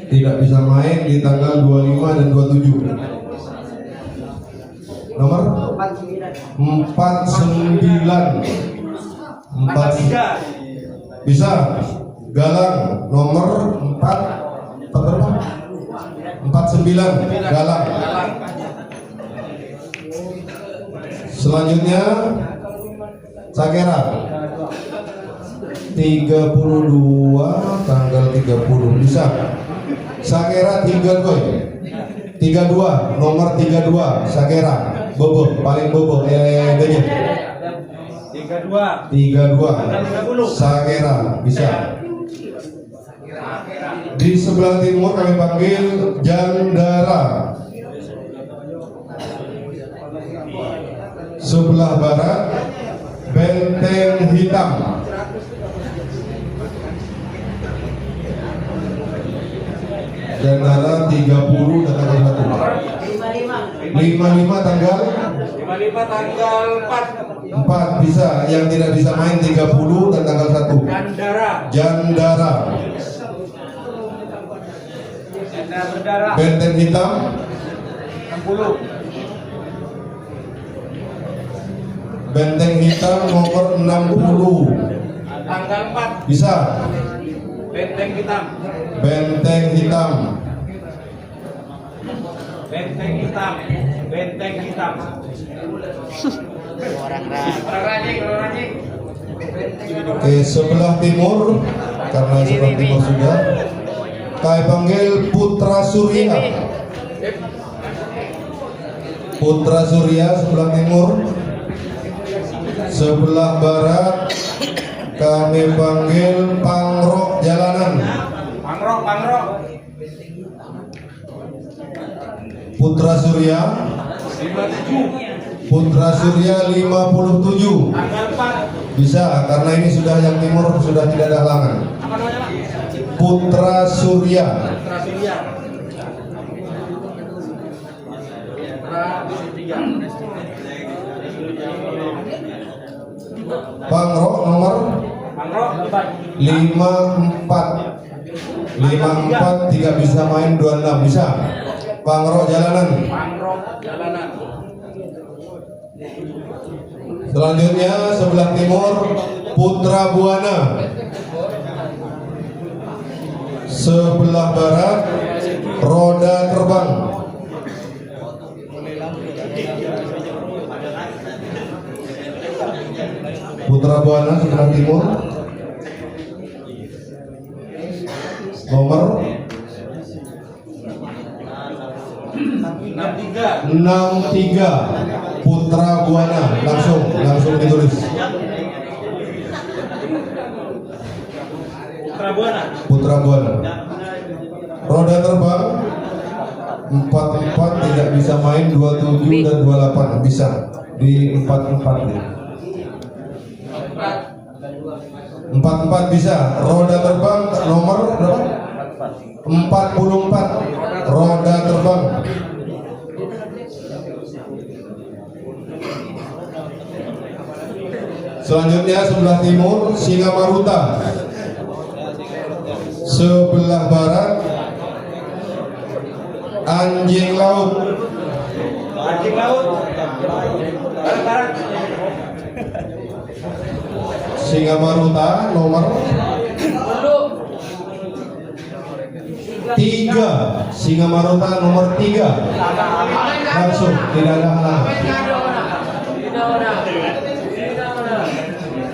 Tidak bisa main di tanggal 25 dan 27. Nomor 49. 4 bisa. Galang nomor 49 Galang. Selanjutnya Sagera 32 tanggal 30 bisa. Sagera 32 nomor 32 Sagera bobo paling bobo gajah 32 Sagera bisa. Di sebelah timur kami panggil Jandara. Sebelah barat Benteng Hitam. Jandara 30 dan tanggal 1. 55 tanggal 4 bisa. Yang tidak bisa main 30 dan tanggal 1. Jandara. Benteng Hitam 60. Benteng Hitam nomor 60 Tanggal 4. bisa. Benteng Hitam. Benteng Hitam. Benteng Hitam. Benteng Hitam. Orang Rajing. Oke, sebelah timur karena sebelah timur sudah. Kami panggil Putra Surya. Putra Surya sebelah timur. Sebelah barat kami panggil Pangrok Jalanan. Pangrok. Putra Surya. 57. Putra Surya 57. Tanggal 4. Bisa karena ini sudah yang timur sudah tidak ada halangan. Apa namanya, Pak? Putra Surya. Putra Surya. Pangrok nomor Pangrok 54 tidak bisa main 26 bisa. Pangrok Jalanan. Selanjutnya sebelah timur Putra Buana. sebelah barat roda terbang. Putra Buana sebelah timur nomor 63 Putra Buana, langsung ditulis. Putra Buana. Roda terbang 44 tidak bisa main, 27 dan 28 bisa di 44 nih. 44 bisa. Roda terbang nomor berapa? 44 roda terbang. Selanjutnya sebelah timur Singa Maruta, sebelah barat Anjing Laut. Singa Maruta nomor 3. Singa Maruta nomor 3. Langsung tidak ada halangan.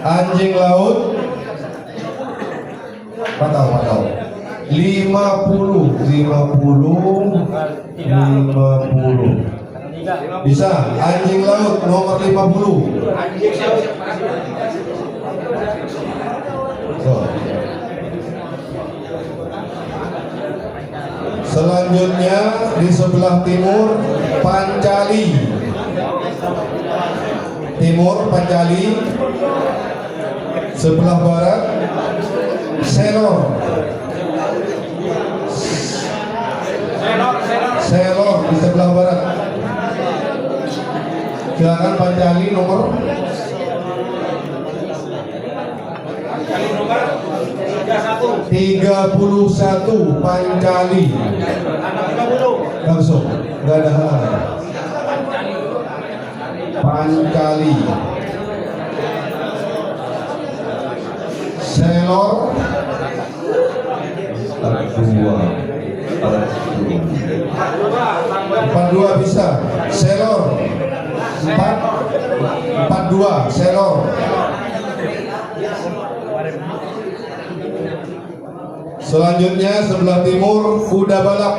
Anjing Laut patau 50 bisa. Anjing Laut nomor 50. Selanjutnya di sebelah timur Pancali. Sebelah barat Selor di sebelah barat. Silakan Pancali nomor 31 Pancali. Langsung, nggak ada halangan. Pancali. Selor 42 bisa. Selor 42 Selor. Selanjutnya sebelah timur Kuda Balap.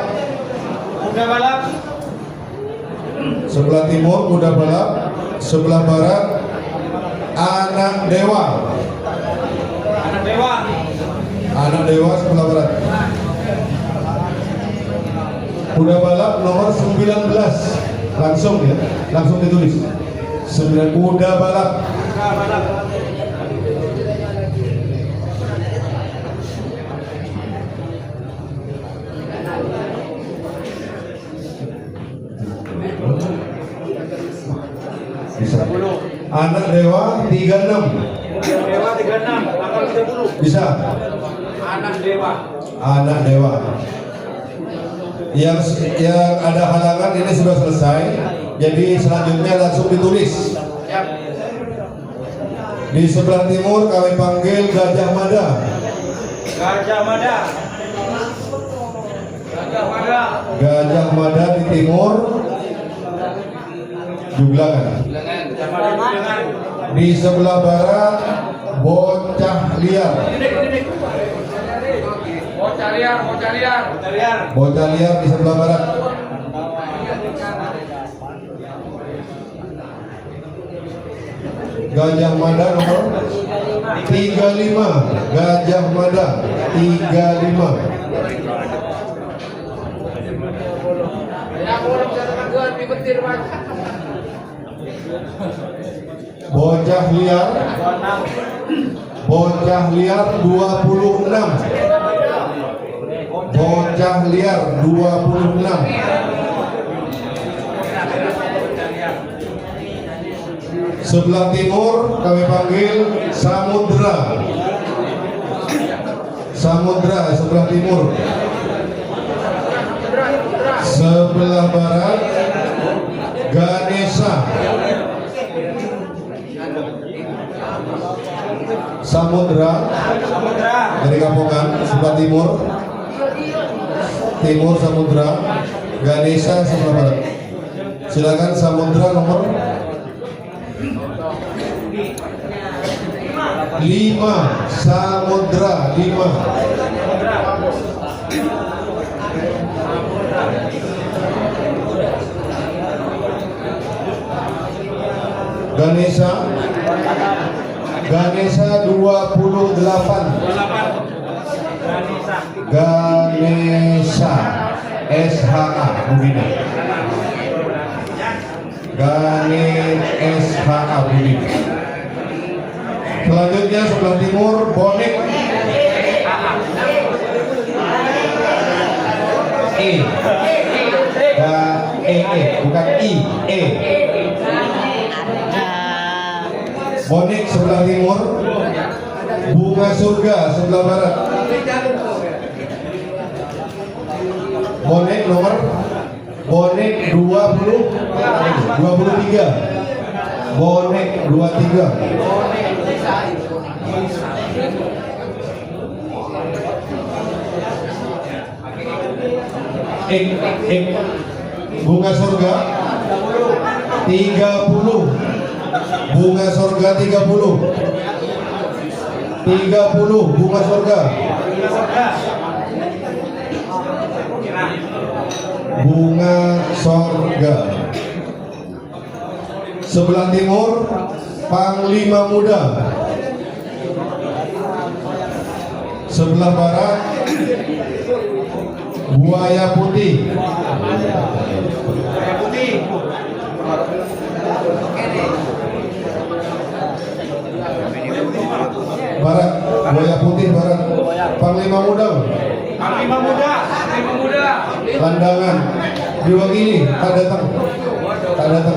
Sebelah timur Kuda Balap. Sebelah barat Anak Dewa. Anak Dewa sebelah barat. Kuda Balap nomor 19. Langsung ya, langsung ditulis. 9 Kuda Balap. Bisa. Anak Dewa 36. Bisa. Anak Dewa. Yang ada halangan ini sudah selesai. Jadi selanjutnya langsung ditulis. Di sebelah timur kami panggil Gajah Mada. Gajah Mada di timur. Juglangan. Di sebelah barat Bocah Liar. Bocah Liar di sebelah barat. Gajah Mada nomor 35. Gajah Mada 35. Bocah Liar. Bocah Liar 26. Bocah Liar 26. Sebelah timur kami panggil Samudra. Samudra sebelah timur. Sebelah barat Ganesha. Samudra dari Kampungan sebelah timur. timur Samudra, Ganesha sebelah barat. Silakan Samudra nomor 5. Samudra 5. Ganesha 28. Ganesha SHA Budina. SHA Budina. Selanjutnya sebelah timur Bonek bukan I. Bonek sebelah timur, Bunga Surga sebelah barat. Bonek nomor 23. Bonek 23. Bunga Surga 30. Bunga Surga 30. Bunga Surga. Bunga Surga. Sebelah timur Panglima Muda. Sebelah barat Buaya Putih. Barat, Buaya Putih barat. Panglima Muda. Landangan. Diwakili, tak datang.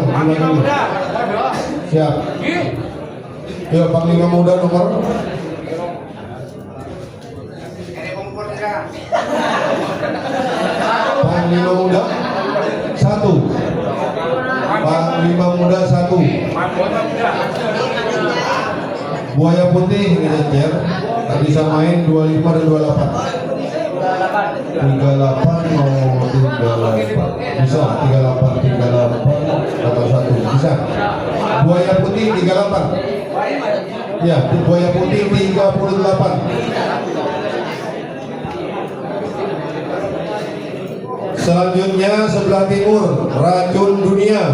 Diwakili. Siap. Yuk, Panglima Muda nomor. Panglima Muda 1. Panglima Muda 1. Buaya Putih ngejar. Tak bisa main 25 dan 28. 38 mau 38. Bisa 38 atau 1. Bisa. Buaya Putih 38. Ya, Buaya Putih 38. Selanjutnya sebelah timur Racun Dunia.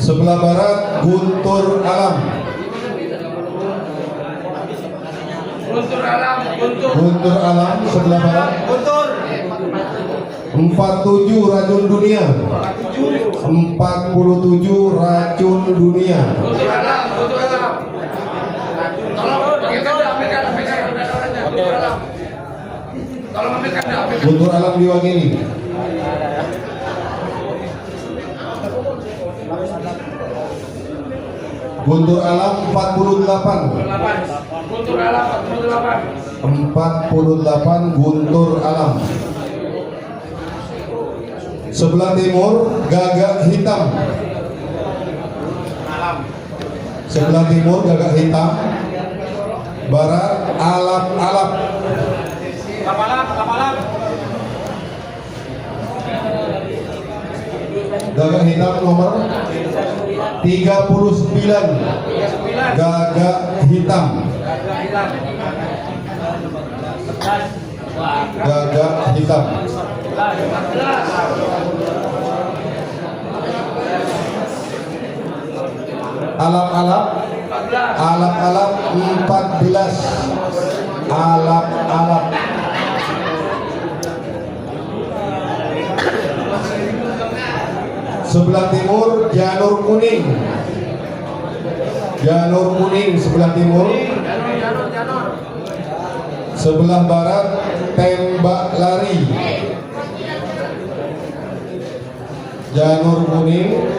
Sebelah barat Guntur Alam. Guntur Alam sebelah barat. 47 Racun Dunia. 47 Racun Dunia. Guntur Alam diwakili. Guntur Alam 48. 48 Guntur Alam. Sebelah timur Gagak Hitam. Sebelah timur Gagak Hitam. Barat Alap-alap. Gagak Hitam nomor 39. Gagak Hitam. Gagak Hitam. Alap-alap. Alap-alap 14. Alap-alap. Sebelah timur Janur Kuning. Janur Kuning sebelah timur. Sebelah barat Tembak Lari. Janur Kuning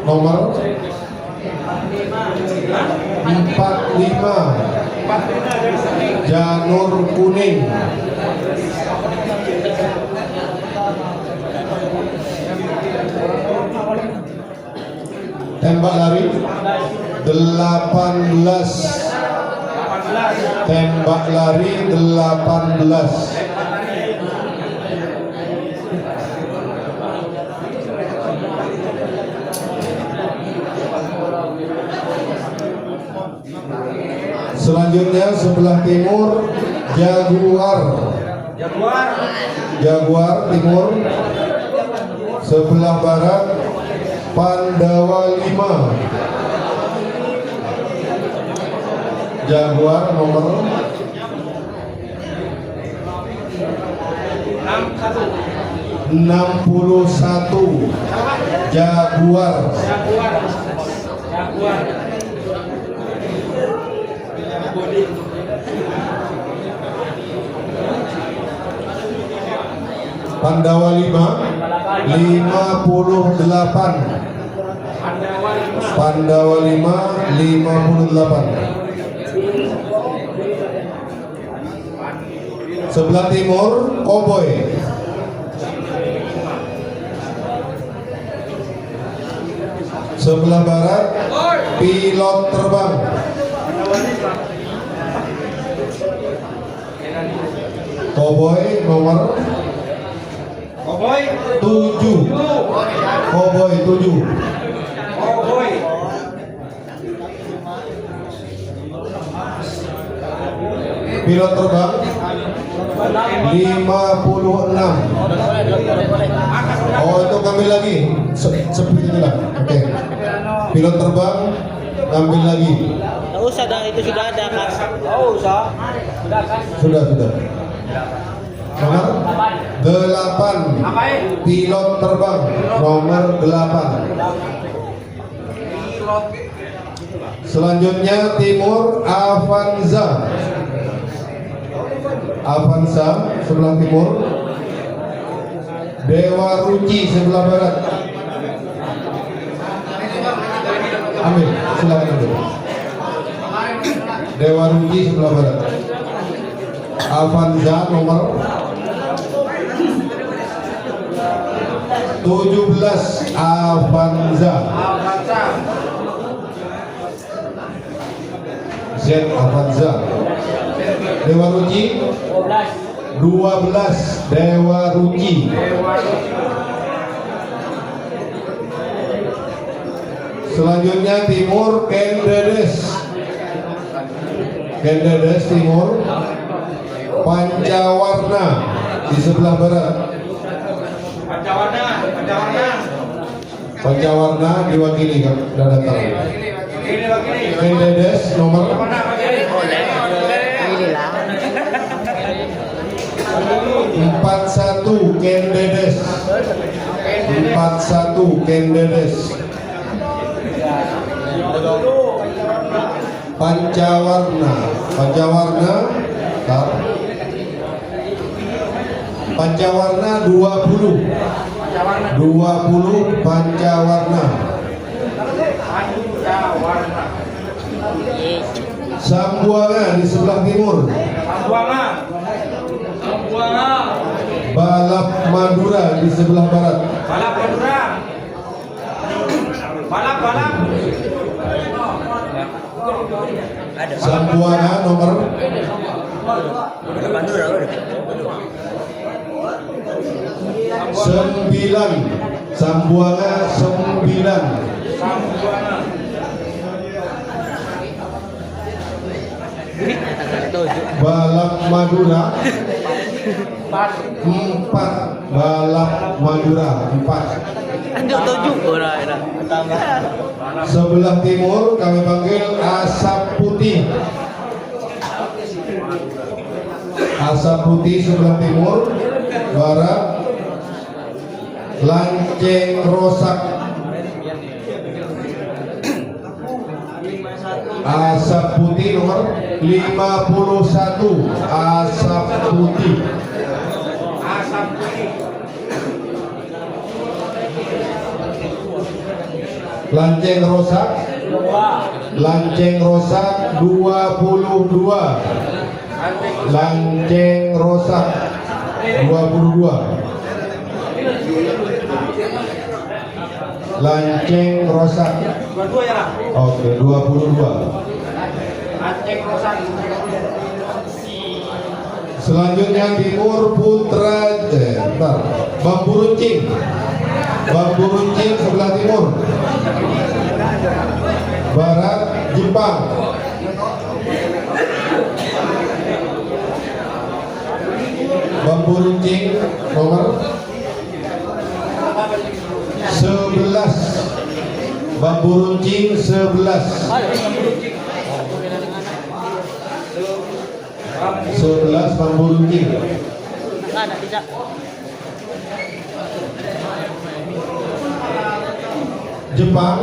nomor 45. Janur Kuning. Tembak lari 18. Tembak lari 18. Selanjutnya sebelah timur Jaguar. Jaguar timur. Sebelah barat Pandawa 5. Jaguar nomor 61. Jaguar. Pandawa 5 58. Pandawa 5 58. Sebelah timur Cowboy. Sebelah barat Pilot Terbang. Cowboy nomor 7. Cowboy 7. Pilot Terbang 56. Oh, itu kami lagi seperti itulah. Oke. Pilot Terbang ambil lagi. Nggak usah dah, itu sudah ada mas. Sudah. Nomor 8. Pilot Terbang nomor 8. Selanjutnya timur Avanza. Avanza sebelah timur. Dewa Ruci sebelah barat. Ambil, silakan ambil. Dewa Ruci sebelah barat. Avanza nomor 17. Avanza. Z Avanza. Dewa Ruci 12. Dewa Ruci. Selanjutnya timur Kendedes. Kendedes timur. Pancawarna di sebelah barat. Pancawarna diwakili kan, sudah datang. Kendedes nomor 41. Kendedes 41. Kendedes. Pancawarna. Pancawarna. Pancawarna 20. 20 Pancawarna. Sambuanga di sebelah timur. Balap Madura di sebelah barat. Sambuanga nomor 9. Sambuanga 9. Balap Madura 4. Balap Madura 4. Sebelah timur kami panggil Asap Putih. Asap Putih sebelah timur. Barat Lanceng Rosak. Asap Putih nomor 51. Asap Putih. Lanceng Rosak. Lanceng Rosak 22. Lanceng Rosak 22. Lanceng Rosak. Oke, 22. Selanjutnya Timur Putra Bambu Runcing. Bambu Runcing sebelah timur. Barat Jepang. Bambu Runcing nomor 11. Bambu Runcing 11. 11 Bambu Runcing. Nggak ada, tidak. Jepang.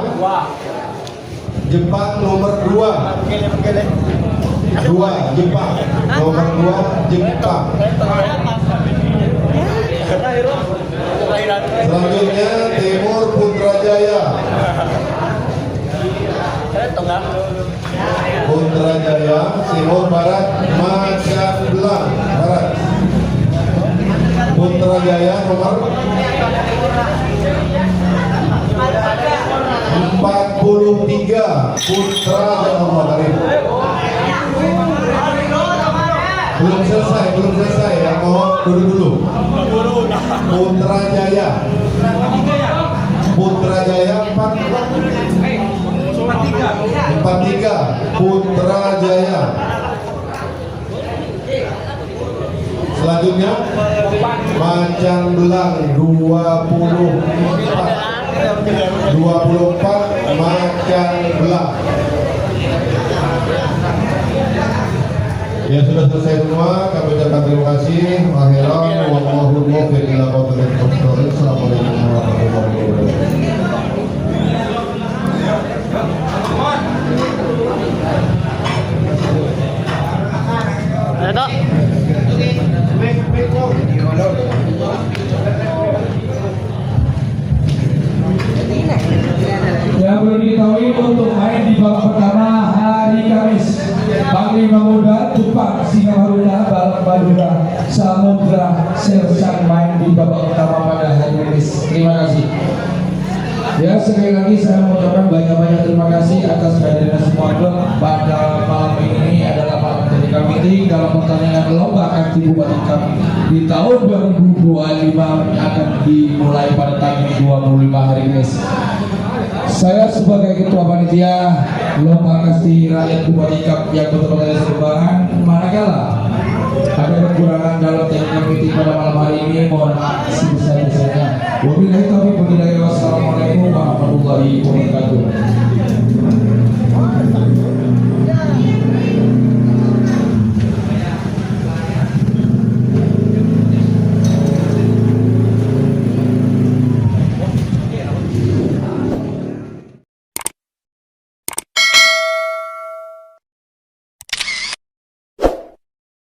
Jepang nomor 2. 2 Jepang. Nomor 2 Jepang. Selanjutnya Timur Putrajaya. Putrajaya timur barat Magelang barat. Putrajaya nomor 43 Putra Jawa Barat. Belum selesai ya, mohon dulu. Putrajaya 43 Putrajaya. Selanjutnya Macan Belang 24 Macan Belang. Ya sudah selesai semua, kami ucapkan terima kasih. Akhiran wallahul muwaffiq ila aqwamit thoriq. Assalamualaikum warahmatullahi wabarakatuh. Ada. Yang perlu diketahui untuk main di babak pertama hari Kamis, Panglima Muda Jepang Singaparuna Balap Madura Samudra Sersan main di babak pertama pada hari Kamis. Terima kasih. Ya, sekali lagi saya mengucapkan banyak-banyak terima kasih atas kehadiran semua klub pada malam ini adalah malam technical meeting dalam pertandingan lomba aktif Bupati Cup di tahun 2025 yang akan dimulai pada tanggal 25 hari Kamis. Saya sebagai ketua panitia lomba kasti rakyat Bupati Cup yang betul-betul serbahan, manakala ada kekurangan dalam technical meeting pada malam hari ini, mohon maaf sebesar-besarnya. Wabillahi taufiq wal hidayah. Wassalamualaikum warahmatullahi wabarakatuh.